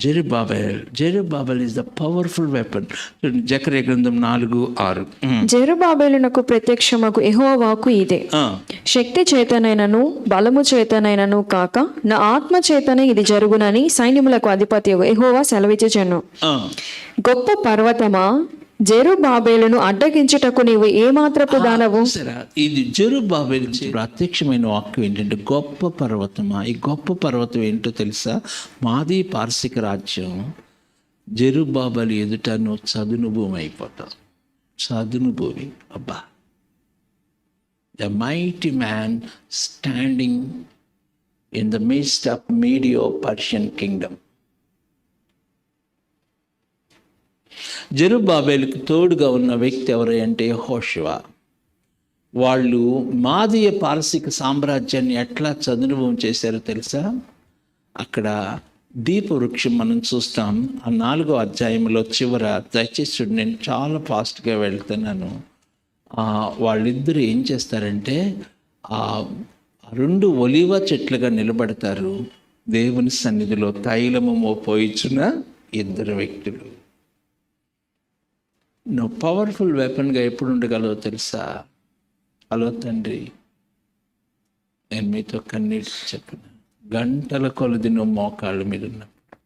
A: జెరుబ్బాబెల్ ఇస్ ద పవర్ఫుల్ వెపన్. జకర్యా గ్రంథం 4:6.
B: జెరుబ్బాబెలునకు ప్రత్యక్షమగు యెహోవా వాక్కు ఇదే, శక్తి చేతనైనను బలము చేతనైనను కాక నా ఆత్మ చేతనే ఇది జరుగునని సైన్యములకు అధిపతి యెహోవా సెలవిచ్చుచెను. గొప్ప పర్వతమా, జెరుబ్బాబెలును అడ్డగించుటకు నీవు ఏమాత్రపు దానవు?
A: ఇది జెరుబ్బాబెలు ప్రత్యక్షమైన వాక్యం ఏంటంటే, గొప్ప పర్వతమా. ఈ గొప్ప పర్వతం ఏంటో తెలుసా? మాది పార్శిక రాజ్యం. జెరుబ్బాబెలు ఎదుట నువ్వు చదును భూమి అయిపోతావు. చదును భూమి. అబ్బా, the mighty man standing in the mist of Medo Persian kingdom. జెరుబ్బాబెలుకు తోడుగా ఉన్న వ్యక్తి ఎవరంటే యెహోషువ. వాళ్ళు మాదీయ పారసీక సామ్రాజ్యాన్ని ఎట్లా చదునుభవం చేశారో తెలుసా? అక్కడ దీపవృక్షం మనం చూస్తాం. ఆ 4వ అధ్యాయంలో చివర, దయచేసి నేను చాలా ఫాస్ట్గా వెళ్తున్నాను. వాళ్ళిద్దరు ఏం చేస్తారంటే ఆ 2 ఒలీవ చెట్లుగా నిలబడతారు. దేవుని సన్నిధిలో తైలము మోపోయిచున్న 2 వ్యక్తులు. నువ్వు పవర్ఫుల్ వెపన్గా ఎప్పుడు ఉండగలవో తెలుసా? హలో తండ్రి, నేను మీతో కన్నీటి చెప్పిన గంటల కొలది నువ్వు మోకాళ్ళ మీద ఉన్నప్పుడు,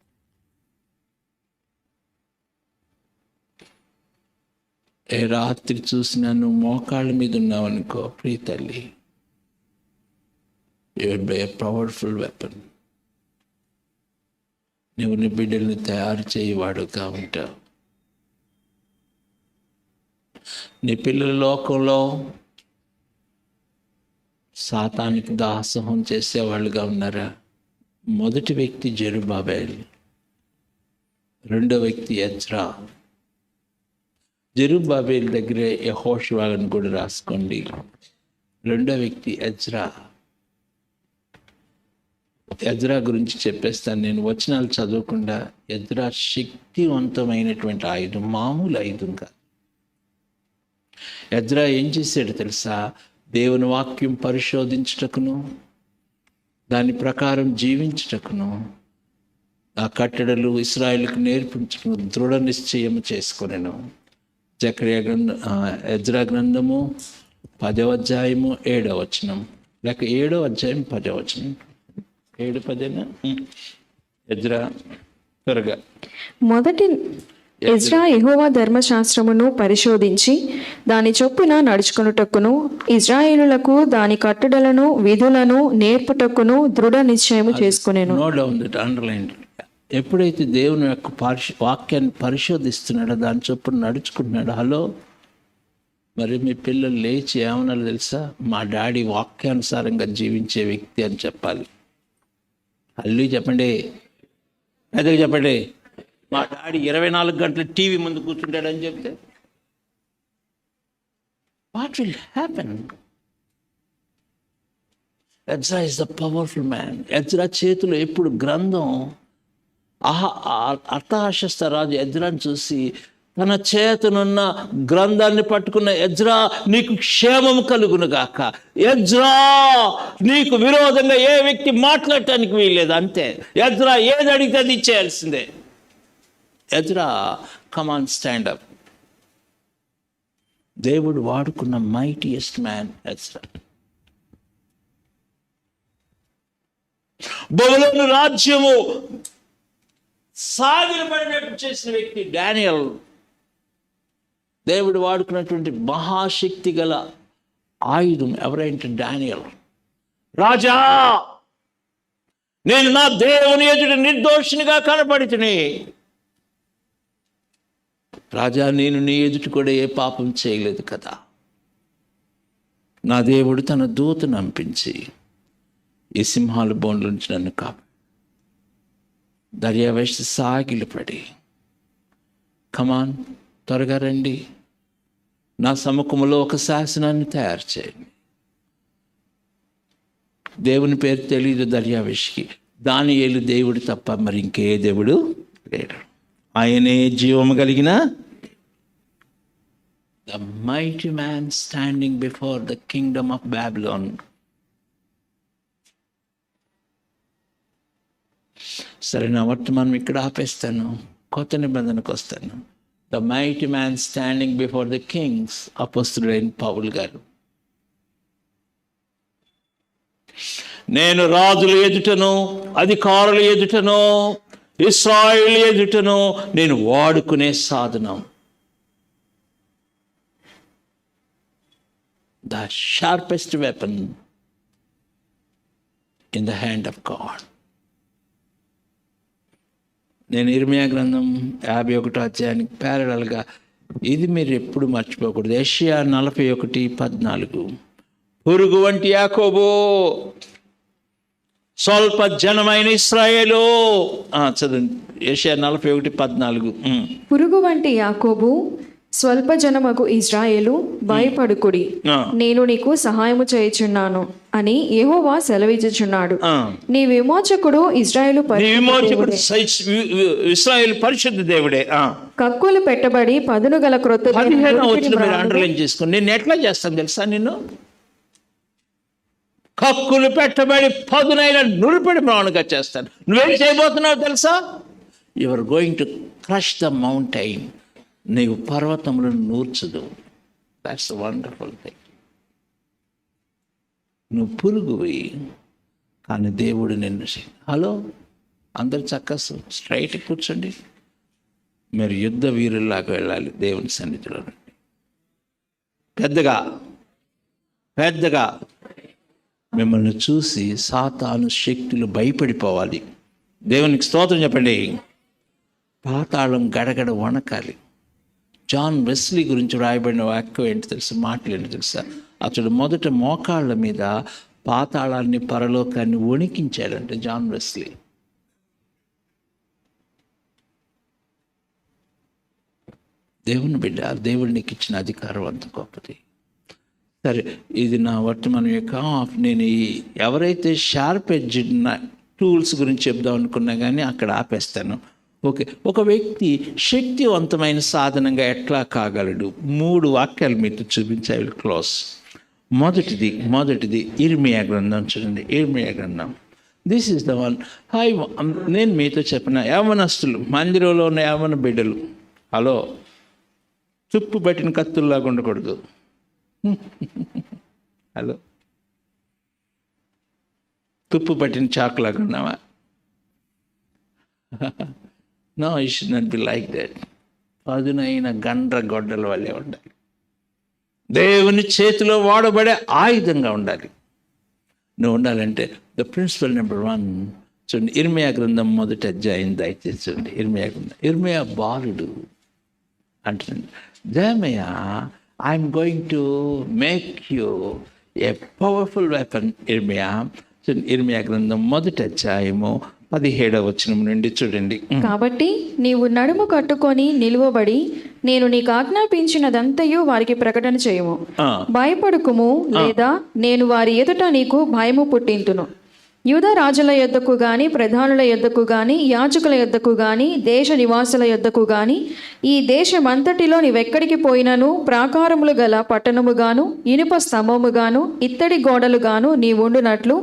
A: ఏ రాత్రి చూసినా నువ్వు మోకాళ్ళ మీద ఉన్నావు అనుకో ప్రియ తల్లి, you will be a powerful weapon. నువ్వు నీ బిడ్డల్ని తయారు చేయవాడుగా ఉంటావు. నీ పిల్లల లోకంలో సాతానికి దాసోహం చేసేవాళ్ళుగా ఉన్నారా? మొదటి వ్యక్తి జెరుబ్బాబెల్, రెండో వ్యక్తి ఎజ్రా. జెరుబ్బాబెల్ దగ్గరే యెహోషువని కూడా రాసుకోండి. రెండో వ్యక్తి ఎజ్రా. ఎజ్రా గురించి చెప్పేస్తాను నేను, వచనాలు చదవకుండా. ఎజ్రా శక్తివంతమైనటువంటి ఆయుధం, మామూలు ఆయుధం కాదు. ఎజ్రా ఏం చేశాడు తెలుసా? దేవుని వాక్యం పరిశోధించుటకును, దాని ప్రకారం జీవించుటకును, ఆ కట్టడలు ఇశ్రాయేలుకు నేర్పించుటకు దృఢ నిశ్చయం చేసుకొనెను. ఎజ్రా గ్రంథము 10వ అధ్యాయము 7వ వచనం, లేక 7వ అధ్యాయం 10వ వచనం. 7-10 ఎజ్రా త్వరగా.
B: మొదటి ఎజ్రా యెహోవా ధర్మశాస్త్రమును పరిశోధించి దాని చొప్పున నడుచుకొనుటకును, ఇశ్రాయేలులకు దాని కట్టడలను విధులను నేర్పుటకును దృఢ నిశ్చయము చేసుకొనెను.
A: Note down that, underline. ఎప్పుడైతే దేవుని యొక్క వాక్యాన్ని పరిశోధిస్తున్నాడో, దాని చొప్పున నడుచుకుంటున్నాడు. హలో, మరి మీ పిల్లలు లేచి ఏమన్నా తెలుసా? మా డాడీ వాక్యానుసారంగా జీవించే వ్యక్తి అని చెప్పాలి. అల్లు చెప్పండి, పెద్దగా చెప్పండి. మా డాడీ 24 గంటలు టీవీ ముందు కూర్చుంటాడని చెప్తే what will happen? Ezra is the powerful man. Ezra చేతిలో ఎప్పుడు గ్రంథం. అర్థశాస్త్ర రాజు ఎజ్రాని చూసి, తన చేతనున్న గ్రంథాన్ని పట్టుకున్న ఎజ్రా, నీకు క్షేమం కలుగును గాక. ఎజ్రా, నీకు విరోధంగా ఏ వ్యక్తి మాట్లాడటానికి వీల్లేదు. అంతే. ఎజ్రా ఏది అడిగితే అది ఇచ్చేయాల్సిందే. ఎజ్రా, కమాన్, స్టాండ్ అప్. దేవుడు వాడుకున్న మైటియెస్ట్ మ్యాన్ ఎజ్రా. బబులోను రాజ్యము సాగిలపడినట్టు చేసిన వ్యక్తి డానియల్. దేవుడు వాడుకున్నటువంటి మహాశక్తి గల ఆయుధం ఎవరంటే డానియల్. రాజా, నేను నా దేవుని ఎదుట నిర్దోషినిగా కనపడితిని. రాజా, నేను నీ ఎదుట కూడా ఏ పాపం చేయలేదు కదా. నా దేవుడు తన దూతను పంపించి ఈ సింహాల బోన్ల నుంచి నన్ను కాపాడు. దర్యావేసి సాగిలపడి, కమాన్, త్వరగా రండి, నా సముఖంలో ఒక శాసనాన్ని తయారు చేయండి. దేవుని పేరు తెలియదు దర్యావేషికి. దానియేలు దేవుడు తప్ప మరి ఇంకే దేవుడు లేడు. ఆయనే జీవము కలిగిన the mighty man standing before the kingdom of Babylon. సరే, నా వర్తమానం ఇక్కడ ఆపేస్తాను, కొత్త నిబంధనకు వస్తాను. The mighty man standing before the kings, అపోస్తలుడైన పౌలు గారు. నేను రాజుల ఎదుటను, అధికారుల ఎదుటను, ఇశ్రాయేలు ఎదుటను నేను వాడుకునే సాధనం. The sharpest weapon in the hand of God. నేను ఇర్మియా గ్రంథం 51వ అధ్యాయానికి ప్యారలల్గా, ఇది మీరు ఎప్పుడు మర్చిపోకూడదు. యెషయా 41:14, పురుగు వంటి యాకోబు, స్వల్ప జనమైన ఇశ్రాయేలు. చదువు యెషయా 41:14.
B: పురుగు వంటి యాకోబు, స్వల్ప జనమగు ఇజ్రాయేలు, భయపడుకుడి, నేను నీకు సహాయము చేయుచున్నాను అని యెహోవా సెలవిచ్చుచున్నాడు. నీ విమోచకుడు ఇజ్రాయేలు
A: ఇశ్రాయేలు పరిశుద్ధ దేవుడే.
B: కక్కులు పెట్టబడి పదును గల క్రొత్త
A: అండర్లైన్ చేసుకుని నేను ఎట్లా చేస్తాను తెలుసా? నిన్ను కక్కులు పెట్టబడి పదునైన నురిపడి మానుగా చేస్తాను. నువ్వేం చేయబోతున్నావు తెలుసా? You are going to crush the mountain. నీవు పర్వతములను నూర్చదు. That's wonderful thing. నువ్వు పురుగువి, కానీ దేవుడు నిన్ను. హలో, అందరు చక్కగా స్ట్రైట్ కూర్చోండి. మీరు యుద్ధ వీరుల్లాగా వెళ్ళాలి దేవుని సన్నిధిలో నుండి. పెద్దగా పెద్దగా మిమ్మల్ని చూసి సాతాను శక్తులు భయపడిపోవాలి. దేవునికి స్తోత్రం చెప్పండి. పాతాళం గడగడ వణకాలి. జాన్ వెస్లీ గురించి రాయబడిన వాక్యం ఏంటి తెలుసా? మాటలు ఏంటి తెలుసా? అతడు మొదట మోకాళ్ళ మీద పాతాళాన్ని, పరలోకాన్ని వణికించాడంటే జాన్ వెస్లీ. దేవుని బిడ్డ, దేవుడు నీకు ఇచ్చిన అధికారం అంత గొప్పది. సరే, ఇది నా వర్తమానం యొక్క నేను ఎవరైతే షార్ప్ ఎడ్జ్డ్ టూల్స్ గురించి చెప్దాం అనుకున్నా కానీ అక్కడ ఆపేస్తాను. ఓకే, ఒక వ్యక్తి శక్తివంతమైన సాధనంగా ఎట్లా కాగలడు? 3 వాక్యాలు మీతో చూపించాలి. క్లోజ్. మొదటిది ఇర్మియా గ్రంథం చూడండి. ఇర్మియా గ్రంథం, దిస్ ఈస్ ద వన్. నేను మీతో చెప్పిన యవనస్తులు, మందిరంలో ఉన్న యవన బిడ్డలు, హలో, తుప్పు పట్టిన కత్తుల్లాగా ఉండకూడదు. హలో, తుప్పు పట్టిన చాకులాగా ఉన్నావా? No, you should not be like that. పదునైన గండ్ర గొడ్డల వల్లే ఉండాలి. దేవుని చేతిలో వాడబడే ఆయుధంగా ఉండాలి. నువ్వు ఉండాలంటే ద ప్రిన్సిపల్ నెంబర్ 1 చూడండి. ఇర్మియా గ్రంథం 1వ అధ్యాయం దయచేసి చూడండి. ఇర్మియా గ్రంథం. ఇర్మియా బాలుడు అంటున్నాడు, జెరమయా, I'm going to make you a powerful weapon. ఇర్మియా చూడండి. ఇర్మియా గ్రంథం 1వ అధ్యాయము 17వ వచనం నుండి చూడండి.
B: కాబట్టి నీవు నడుము కట్టుకొని నిలువబడి నేను నీకు ఆజ్ఞాపించినదంతయు వారికి ప్రకటన చేయము. భయపడుకుము, లేదా నేను వారి ఎదుట నీకు భయము పుట్టింతును. యూదా రాజుల యొద్దకు గాని, ప్రధానుల యొద్దకు గాని, యాజకుల యొద్దకు గాని, దేశ నివాసుల యొద్దకు గాని, ఈ దేశమంతటిలో నీవెక్కడికి పోయినను ప్రాకారములు గల పట్టణముగాను, ఇనుప స్తంభముగాను, ఇత్తడి గోడలుగాను నీవుండునట్లు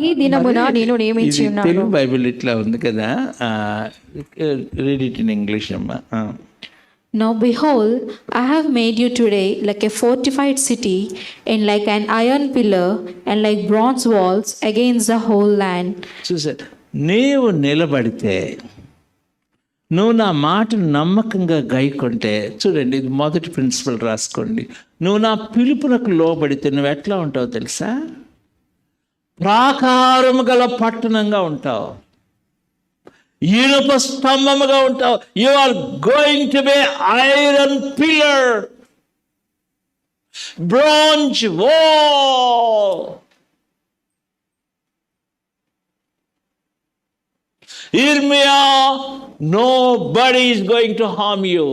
B: ఈ దినమున నేను నియమించి ఉన్నాను.
A: తెలుగు బైబిల్ ఇట్లా ఉంది కదా, రీడ్ ఇట్ ఇన్ ఇంగ్లీష్ అమ్మా.
C: Now behold, I have made you today like a fortified city, and like an iron pillar, and like bronze walls against the whole land.
A: చూసారు, నీవు నిలబడితే, నువ్వు నా మాటను నమ్మకంగా గైకొంటే, చూడండి, ఇది మొదటి ప్రిన్సిపల్ రాసుకోండి. నువ్వు నా పిలుపునకు లోబడితే నువ్వు ఎట్లా ఉంటావు తెలుసా? ప్రాకారము గల పట్టణంగా ఉంటావు, ఇనుప స్తంభముగా ఉంటావు. You are going to be iron pillar, bronze wall. ఇర్మియా, nobody is going to harm you.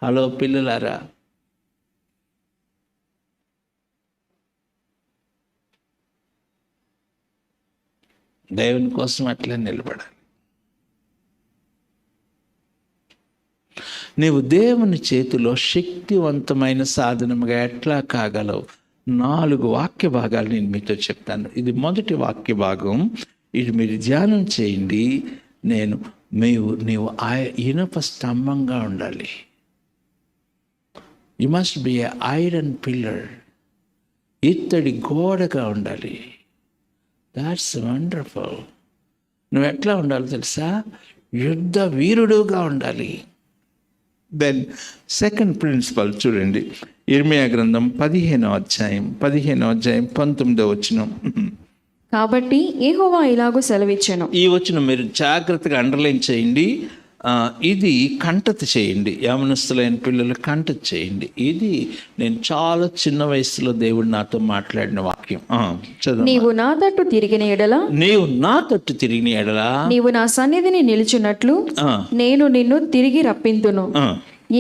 A: Hello పిల్లలారా, దేవుని కోసం అట్లా నిలబడాలి. నీవు దేవుని చేతిలో శక్తివంతమైన సాధనముగా ఎట్లా కాగలవు? 4 వాక్య భాగాలు నేను మీతో చెప్తాను. ఇది మొదటి వాక్య భాగం, ఇది మీరు ధ్యానం చేయండి. నీవు ఇనుప స్తంభంగా ఉండాలి. You must be A iron pillar, ఇత్తడి గోడగా ఉండాలి. That's wonderful. నువ్వు ఎట్లా ఉండాలి తెలుసా? యుద్ధ వీరుడుగా ఉండాలి. దెన్ సెకండ్ ప్రిన్సిపల్ చూడండి. ఇర్మియా గ్రంథం 15వ అధ్యాయం 19వ వచనం.
B: కాబట్టి యెహోవా ఇలాగూ సెలవిచ్చెను.
A: ఈ వచనం మీరు జాగ్రత్తగా అండర్లైన్ చేయండి. ఇది కంటత చేయండి. యవనస్తులైన పిల్లలు కంటత చేయండి. ఇది నేను చాలా చిన్న వయసులో దేవుడు నాతో మాట్లాడిన వాక్యం. వాక్యం చదువు.
B: నీవు నా తట్టు తిరిగిన ఎడల
A: నీవు నా తట్టు తిరిగిన ఎడలా
B: నీవు నా సన్నిధిని నిలుచున్నట్లు నేను నిన్ను తిరిగి రప్పింతును.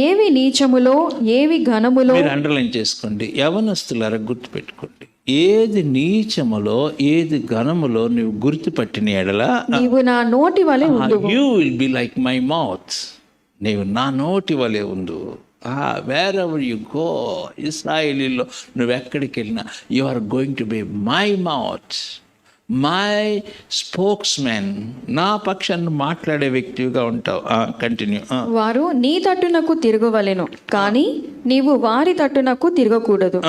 B: ఏవి నీచములో ఏవి ఘనములో.
A: మీరు అండర్లైన్ చేసుకోండి, యవనస్తులారా గుర్తుపెట్టుకోండి. ఏది నీచములో ఏది ఘనములో నువ్వు గుర్తుపట్టిన ఎడలా
B: నీవు నా నోటి వలె ఉండువు.
A: You will be like my mouth. నీవు నా నోటి వలె ఉండు. వేర్ ఎవర్ యు గో, ఇస్రాయేలీలో నువ్వెక్కడికి వెళ్ళినా you are going to be my mouth, my spokesmen. నా పక్షాన్ని మాట్లాడే వ్యక్తిగా ఉంటావు. కంటిన్యూ.
B: వారు నీ తట్టునకు తిరగవలెను, కానీ నీవు వారి తట్టునకు తిరగకూడదు.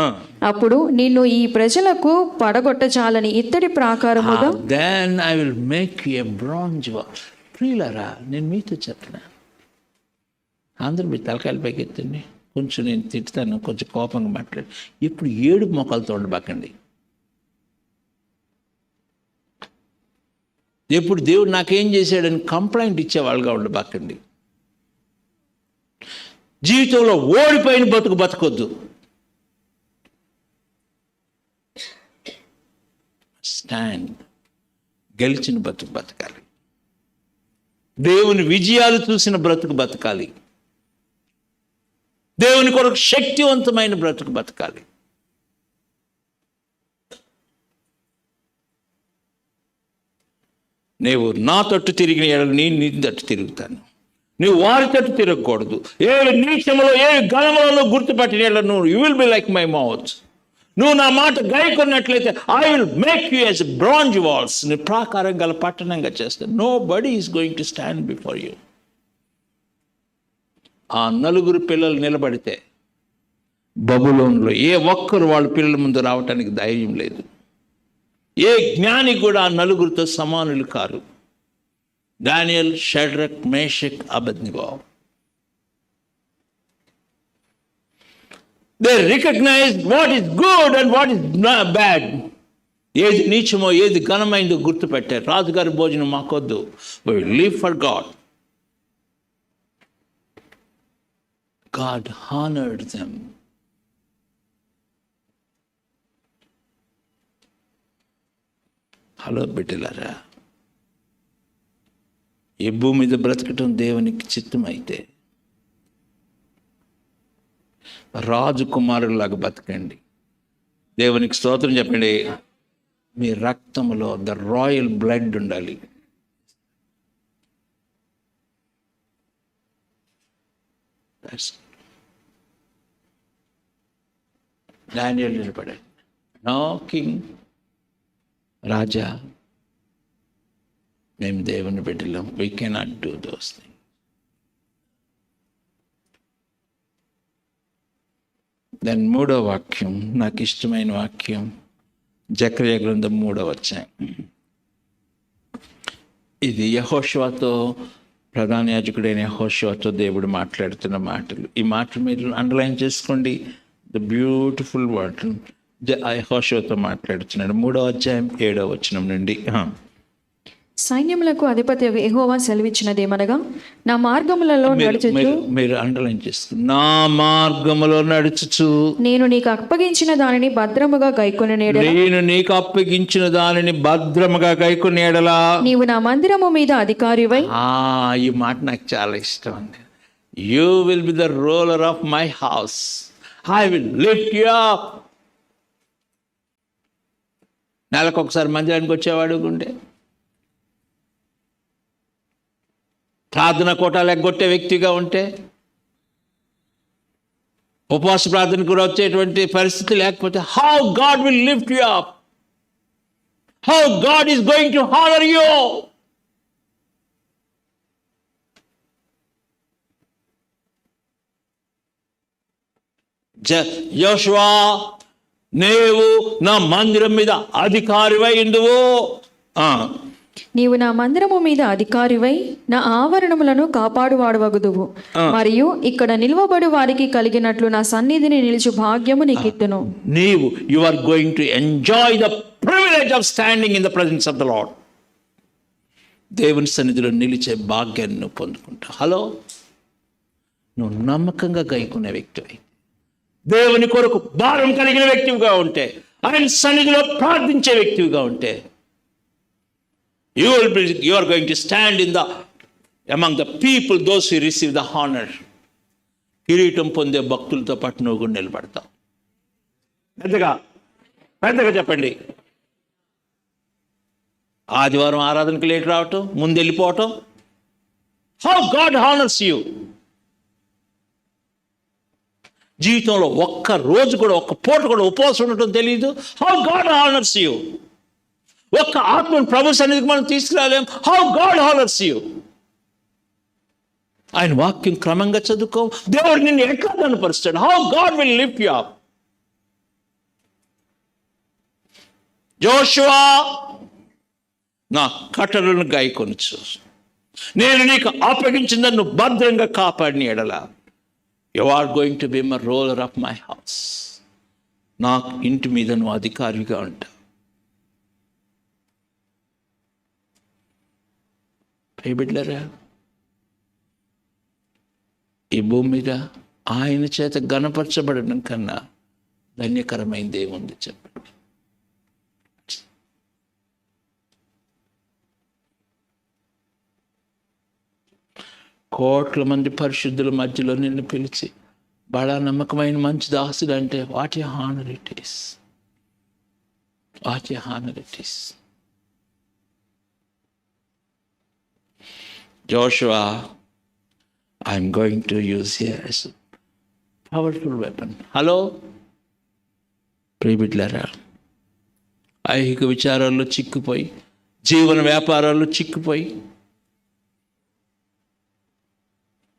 B: అప్పుడు నిన్ను ఈ ప్రజలకు పడగొట్టచాలని ఇత్తడి ప్రాకారముగా.
A: Then I will make you a bronze wall. ప్రియులారా, నేను మీతో చెప్పిన అందరూ మీ తలకాయలు పైకి ఎత్తండి. కొంచెం నేను తిట్టుతాను, కొంచెం కోపంగా మాట్లాడి. ఇప్పుడు 7 మొక్కలతో ఉండబాకండి. ఎప్పుడు దేవుడు నాకేం చేశాడని కంప్లైంట్ ఇచ్చేవాళ్ళుగా ఉండబాకండి. జీవితంలో ఓడిపోయిన బతకొద్దు. స్టాండ్, గెలిచిన బతకాలి. దేవుని విజయాలు చూసిన బతకాలి. దేవుని కొరకు శక్తివంతమైన బతకాలి. నీవు నా తట్టు తిరిగిన ఎడల నేను నీ తట్టు తిరుగుతాను. నువ్వు వారి తట్టు తిరగకూడదు. ఏ నీచములో ఏ గణములలో గుర్తుపట్టిన ఎడల నువ్వు you will be like my mouth. నువ్వు నా మాట గైకొన్నట్లయితే I will make you as bronze walls. నీ ప్రాకారం గల పట్టణంగా చేస్తాను. Nobody is going to stand before you. ఆ 9 పిల్లలు నిలబడితే బబులోనులో ఏ ఒక్కరు వాళ్ళ పిల్లల ముందు రావటానికి ధైర్యం లేదు. ఏ జ్ఞాని కూడా ఆ 9 సమానులు కారు. Daniel, Shadrach, Meshach, Abednego. They recognized what is good and what is bad. ఏది నీచమో ఏది ఘనమైందో గుర్తుపెట్టారు. రాజుగారి భోజనం మాకొద్దు. We will live for God. God honored them. Hello బిడ్డలారా, ఈ భూమి మీద బ్రతకటం దేవునికి చిత్తమైతే రాజకుమారులాగా బతకండి. దేవునికి స్తోత్రం చెప్పండి. మీ రక్తంలో ద రాయల్ బ్లడ్ ఉండాలి. దానియేలు నిలబడాడు. నో కింగ్, రాజా, మేము దేవుని బిడ్డలం. We cannot do those things. దాని 3వ వాక్యం నాకు ఇష్టమైన వాక్యం. జకర్యా గ్రంథం 3వ అధ్యాయం. ఇది యెహోషువతో, ప్రధాన యాజకుడైన యెహోషువతో దేవుడు మాట్లాడుతున్న మాటలు. ఈ మాటలు మీరు అండర్లైన్ చేసుకోండి. The beautiful word. యెహోషువతో మాట్లాడుతున్నాడు. 3వ అధ్యాయం 7వ వచనం నుండి.
B: సైన్యములకు అధిపతి యెహోవా సెలవిచ్చినదేమనగా, నా మార్గములలో నడుచుచు.
A: మీరు అండర్లైన్ చేస్తారు. నా మార్గములో నడుచుచు
B: నేను నీకు అప్పగించిన దానిని భద్రముగా గైకొనిన ఎడల.
A: నేను నీకు అప్పగించిన దానిని భద్రముగా గైకొనిన ఎడల
B: నీవు నా మందిరము మీద అధికారివై.
A: ఈ మాట నాకు చాలా ఇష్టం అండి. You will be the ruler of my house. I will lift you up. నెలకొకసారి మందిరానికి వచ్చేవాడు ఉంటే, ప్రార్థన కోటాలు ఎగ్గొట్టే వ్యక్తిగా ఉంటే, ఉపవాస ప్రార్థనకు కూడా వచ్చేటువంటి పరిస్థితి లేకపోతే, how God will lift you up, how God is going to honour you. యోషువా, నీవు నా మందిరం మీద అధికారివై ఉండువు.
B: నీవు నా మందిరము మీద అధికారివై నా ఆవరణములను కాపాడువాడవగుదువు. మరియు ఇక్కడ నిలువబడి వారికి కలిగినట్లు నా సన్నిధిని నిలిచి భాగ్యము నీకిత్తును.
A: నీవు you are going to enjoy the privilege of standing in the presence of the Lord. దేవుని సన్నిధిలో నిలిచే భాగ్యాన్ని నువ్వు పొందుకుంటావు. హలో, నువ్వు నమ్మకంగా గైకునే వ్యక్తివి, దేవుని కొరకు భారం కలిగిన వ్యక్తిగా ఉంటే, ఆయన సన్నిధిలో ప్రార్థించే వ్యక్తిగా ఉంటే you are going to stand among the people, those who receive the honor. కిరీటం పొందే భక్తులతో పాటు నువ్వు కూడా నిలబడతావు. పెద్దగా చెప్పండి. ఆదివారం ఆరాధనకు లేట్ రావటం, ముందు వెళ్ళిపోవటం. How God honours you. జీవితంలో ఒక్క రోజు కూడా, ఒక్క పూట కూడా ఉపవాసం ఉండటం తెలియదు. How God honours you. ఒక్క ఆత్మను ప్రభు సన్నిధికి మనం తీసుకురాలేం. How God honours you. ఆయన వాక్యం క్రమంగా చదువుకో, దేవుడు నిన్ను ఎట్లా కనపరుస్తాడు. How God will lift you up. Joshua, నా కట్టడలను గాయకొనుచు, నేను నీకు అప్పగించిందని నువ్వు భద్రంగా కాపాడిన ఎడల, you are going to be my ruler of my house. నా ఇంటి మీద నువ్వు అధికారిగా ఉంటావు. బిడ్డలారా, ఈ భూమి మీద ఆయన చేత గణపరచబడడం కన్నా ధన్యకరమైనది ఏముంది చెప్పండి. కోట్ల మంది పరిశుద్ధుల మధ్యలో నిన్ను పిలిచి బడా నమ్మకమైన మంచి దాసుడు అంటే what a honour it is. What a honour it is. Joshua, I'm going to use here as a powerful weapon. Hello ప్రియబిడ్డలారా, ఐహిక విచారాల్లో చిక్కుపోయి, జీవన వ్యాపారాల్లో చిక్కుపోయి,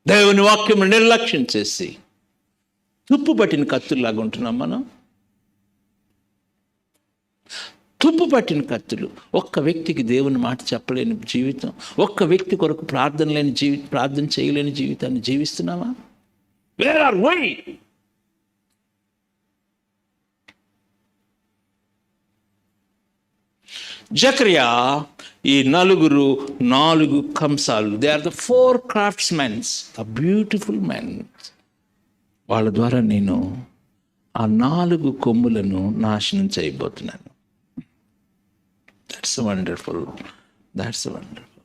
A: దేవుని వాక్యం నిర్లక్ష్యం చేసి తుప్పు పట్టిన కత్తుల్లాగా ఉంటున్నాం మనం. తుప్పు పట్టిన కత్తులు. ఒక్క వ్యక్తికి దేవుని మాట చెప్పలేని జీవితం, ఒక్క వ్యక్తి కొరకు ప్రార్థన చేయలేని జీవితాన్ని జీవిస్తున్నావా? Where are why? జకరియా ఈ 4 కంసాలు, they are the 4 craftsmen, a beautiful men. వాళ్ళ ద్వారా నేను ఆ 4 కొమ్ములను నాశనం చేయబోతున్నాను. That's wonderful. That's wonderful.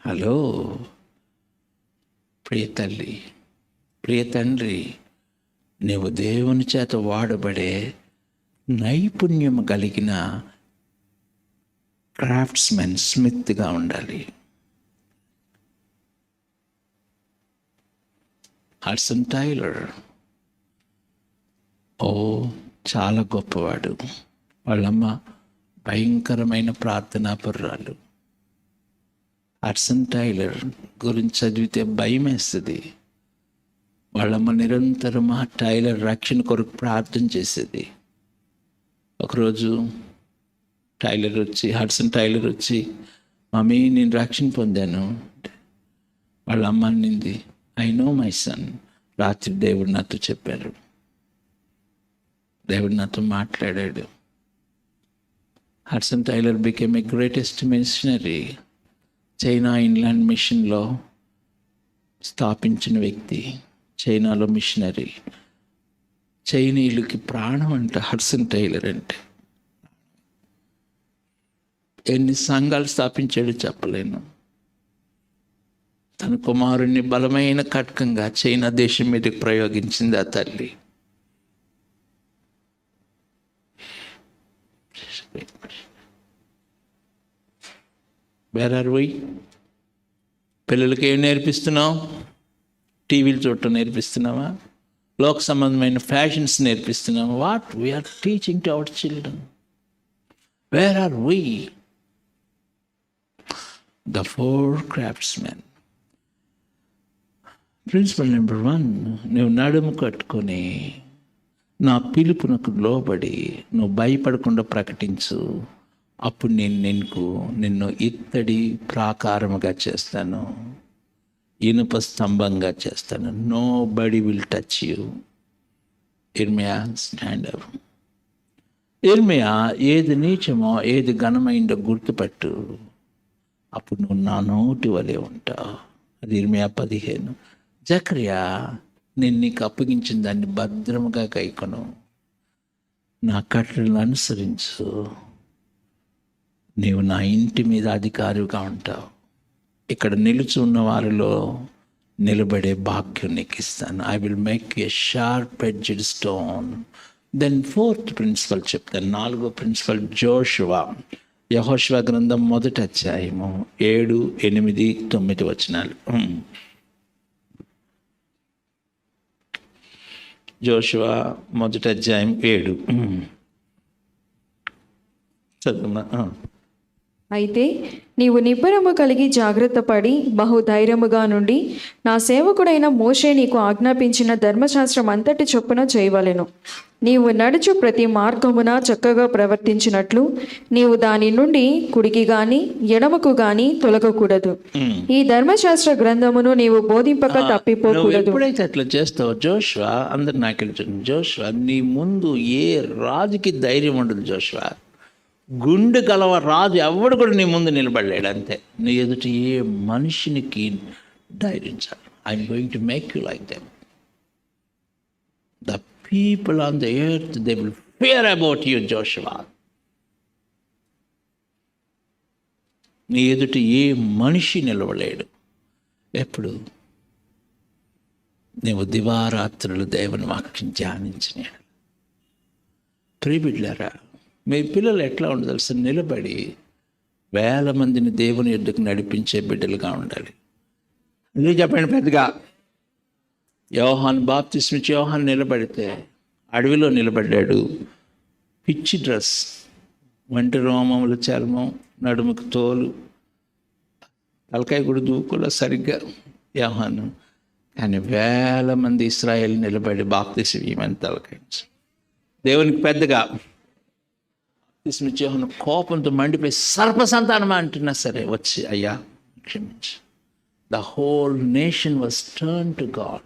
A: Hello ప్రియ తల్లి, ప్రియ తండ్రి, నీవు దేవుని చేత వాడబడే నైపుణ్యం కలిగిన క్రాఫ్ట్స్మెన్, స్మిత్గా ఉండాలి. హడ్సన్ టైలర్ చాలా గొప్పవాడు. వాళ్ళమ్మ భయంకరమైన ప్రార్థనాపరురాలు. హడ్సన్ టైలర్ గురించి చదివితే భయం వేస్తుంది. వాళ్ళమ్మ నిరంతరం ఆ టైలర్ రక్షణ కొరకు ప్రార్థన చేసేది. ఒకరోజు హడ్సన్ టైలర్ వచ్చి, మమ్మీ నేను రక్షణ పొందాను. వాళ్ళ అమ్మ అనింది, ఐ నో మై సన్, రాత్రి దేవుడు నాతో చెప్పారు, దేవుడు నాతో మాట్లాడాడు. Hudson Taylor became a greatest missionary. China inland మిషన్లో స్థాపించిన వ్యక్తి, చైనాలో మిషనరీ. చైనీయులకి ప్రాణం అంట హడ్సన్ టైలర్ అంటే. ఎన్ని సంఘాలు స్థాపించాడో చెప్పలేను. తన కుమారుణ్ణి బలమైన కటకంగా చైనా దేశం మీదకి ప్రయోగించింది ఆ తల్లి. Where are why? పిల్లలకి ఏం నేర్పిస్తున్నావు? టీవీలు చూడటం నేర్పిస్తున్నావా? లోక సంబంధమైన ఫ్యాషన్స్ నేర్పిస్తున్నావా? What we are teaching to our children? Where are why? The 4 craftsmen. Principle number 1, నువ్వు నడుము కట్టుకొని నా పిలుపునకు లోబడి నువ్వు భయపడకుండా ప్రకటించు. అప్పుడు నిన్ను ఇత్తడి ప్రాకారముగా చేస్తాను, ఇనుప స్తంభంగా చేస్తాను. Nobody will touch you. ఇర్మియా, స్టాండ్ అప్. ఇర్మియా, ఏది నీచమో ఏది ఘనమైందో గుర్తుపట్టు, అప్పుడు నువ్వు నా నోటి వలె ఉంటావు. అది ఇర్మియా 15. జకరియా, నేను నీకు అప్పగించిన దాన్ని భద్రముగా కైకొను, నా కట్టడలను అనుసరించు, నీవు నా ఇంటి మీద అధికారిగా ఉంటావు. ఇక్కడ నిలిచి ఉన్న వారిలో నిలబడే భాగ్యం నీకు ఇస్తాను. I will make a sharp edged stone. Then fourth principle చెప్తాను. 4వ ప్రిన్సిపల్ జోషువా. యెహోషువ గ్రంథం 1వ అధ్యాయము 7, 8, 9 వచనాలు. జోషువ 1వ అధ్యాయం 7 చదువునా.
B: అయితే నీవు నిబ్బరము కలిగి జాగ్రత్త పడి బహుధైర్యముగా నుండి నా సేవకుడైన మోషే నీకు ఆజ్ఞాపించిన ధర్మశాస్త్రం అంతటి చొప్పున చేయవలెను. నీవు నడుచు ప్రతి మార్గమున చక్కగా ప్రవర్తించినట్లు నీవు దాని నుండి కుడికి గాని ఎడమకు గాని తొలగకూడదు. ఈ ధర్మశాస్త్ర గ్రంథమును నీవు బోధింపక తప్పిపోకూడదు.
A: ఎప్పుడైతే అట్లా చేస్తావు జోషువ, అందరు నాకు తెలుసు, జోషువ నీ ముందు ఏ రాజుకి ధైర్యం ఉండదు. జోషువ గుండె గలవ రాజు ఎవడు కూడా నీ ముందు నిలబడలేడు. అంతే, నీ ఎదుటి ఏ మనిషినికి ధైర్యించాలి. I'm going to make you like them. The people on the earth they will fear about you Joshua. నీ ఎదుటి ఏ మనిషి నిలవలేడు. ఎప్పుడు నీవు దివారాత్రులు దేవుని వాక్యం ధ్యానించినాడు. ప్రియబిడ్లారా, మీ పిల్లలు ఎట్లా ఉండాలి తెలుసా? నిలబడి వేల మందిని దేవుని యొద్దకు నడిపించే బిడ్డలుగా ఉండాలి. ఎందుకు చెప్పండి? పెద్దగా యోహాను బాప్తిస్మిచ్చి యోహాను నిలబడితే అడవిలో నిలబడ్డాడు. పిచ్చి డ్రెస్, వంటి రోమములు చర్మం, నడుముకు తోలు, తలకాయ కూడా దూకులో సరిగ్గా యోహాను. కానీ వేల మంది ఇశ్రాయేలు నిలబడి బాప్తిసం ఇవ్వమని తలకాయించు. దేవునికి పెద్దగా యోహాను కోపంతో మండిపోయి సర్పసంతానమా అంటున్నా సరే వచ్చి అయ్యా క్షమించు. The whole nation was turn to God.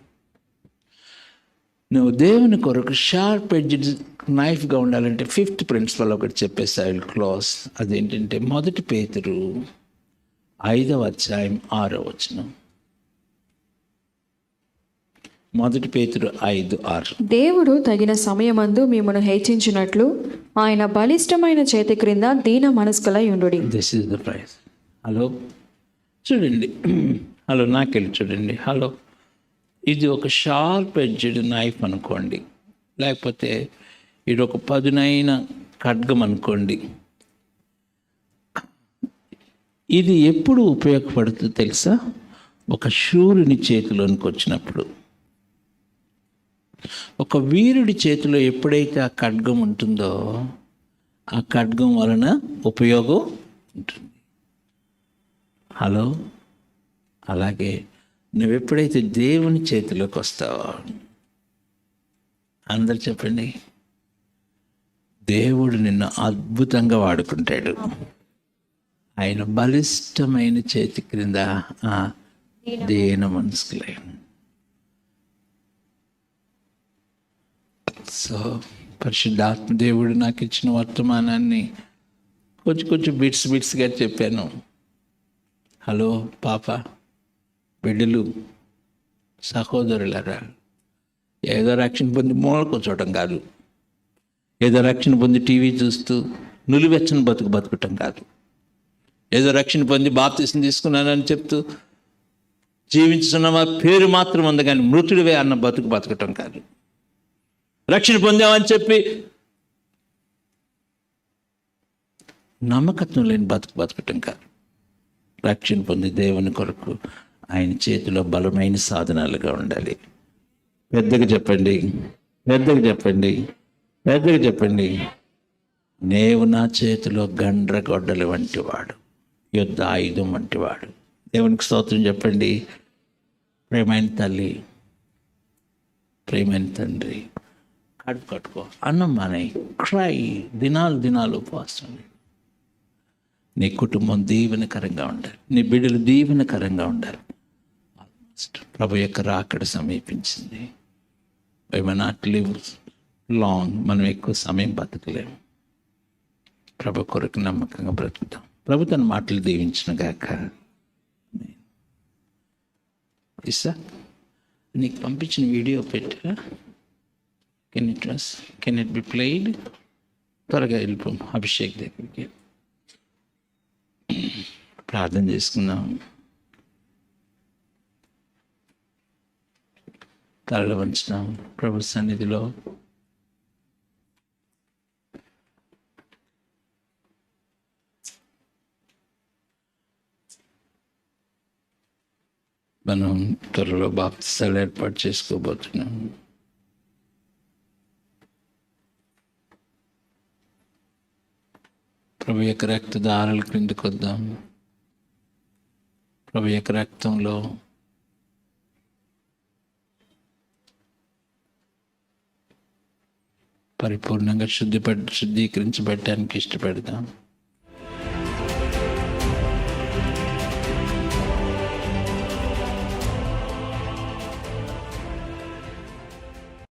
A: నువ్వు దేవుని కొరకు షార్ప్ ఎడ్జ్డ్ నైఫ్గా ఉండాలంటే 5th ప్రిన్సిపల్ ఒకటి చెప్పేసి ఐ విల్ క్లోజ్. అదేంటంటే 1 పేతురు 5వ అధ్యాయం 6వ వచనం. 1 పేతురు 5:6.
B: దేవుడు తగిన సమయమందు మిమ్మను హెచ్చించినట్లు ఆయన బలిష్టమైన చేతి క్రింద దీన మనస్కులై ఉండుడి.
A: This is the prize. Hello చూడండి, హలో నాకెళ్ళి చూడండి. హలో, ఇది ఒక షార్ప్ ఎడ్జ్డ్ నైఫ్ అనుకోండి, లేకపోతే ఇది ఒక పదునైన ఖడ్గం అనుకోండి. ఇది ఎప్పుడు ఉపయోగపడుతుందో తెలుసా? ఒక శూరుని చేతిలోనికి వచ్చినప్పుడు. ఒక వీరుడి చేతిలో ఎప్పుడైతే ఆ ఖడ్గం ఉంటుందో ఆ ఖడ్గం వలన ఉపయోగం ఉంటుంది. హలో, అలాగే నువ్వెప్పుడైతే దేవుని చేతిలోకి వస్తావో, అందరు చెప్పండి, దేవుడు నిన్ను అద్భుతంగా వాడుకుంటాడు. ఆయన బలిష్టమైన చేతి క్రింద దీన మనస్కులైన. సో పరిశుద్ధాత్మ దేవుడు నాకు ఇచ్చిన వర్తమానాన్ని కొంచెం బిట్స్గా చెప్పాను. హలో పాప, బిడ్డలు, సహోదరులరా, ఏదో రక్షణ పొంది మూల కూర్చోవటం కాదు, ఏదో రక్షణ పొంది టీవీ చూస్తూ నులివెచ్చని బతుకటం కాదు, ఏదో రక్షణ పొంది బాప్తిసం తీసుకున్నానని చెప్తూ జీవించుతున్న పేరు మాత్రం ఉంది కానీ మృతుడివే అన్న బతకటం కాదు. రక్షణ పొందామని చెప్పి నమ్మకత్వం లేని బతకటం కాదు. రక్షణ పొంది దేవుని కొరకు ఆయన చేతిలో బలమైన సాధనాలుగా ఉండాలి. పెద్దగా చెప్పండి, పెద్దగా చెప్పండి, పెద్దగా చెప్పండి. నీవు నా చేతిలో గండ్రగొడ్డలి వంటివాడు, యుద్ధ ఆయుధం వంటివాడు. దేవునికి స్తోత్రం చెప్పండి. ప్రేమైన తల్లి, ప్రేమైన తండ్రి, కడుపు కట్టుకో, అన్నం మానేయి, క్రై, దినాలు ఉపవాసం. నీ కుటుంబం దీవెనకరంగా ఉండాలి, నీ బిడ్డలు దీవెనకరంగా ఉండాలి. ప్రభు యొక్క రాకడ సమీపించింది. We may not live long. మనం ఎక్కువ సమయం బతకలేము. ప్రభు కొరకు నమ్మకంగా బ్రతుకుతాం. ప్రభు తన మాటలు దీవించిన గాక. ఇసా నీకు పంపించిన వీడియో పెట్టా. Can it be played? త్వరగా వెళ్ళిపో అభిషేక్ దగ్గరికి. ప్రార్థన చేసుకుందాం. తలలు వంచుదాం ప్రభు సన్నిధిలో. మనం త్వరలో బాప్తిసాలు ఏర్పాటు చేసుకోబోతున్నాం. ప్రభు యొక్క రక్తధారల క్రిందకు వద్దాం. ప్రభు యొక్క రక్తంలో పరిపూర్ణంగా శుద్ధీకరించబడటానికి ఇష్టపడదాం.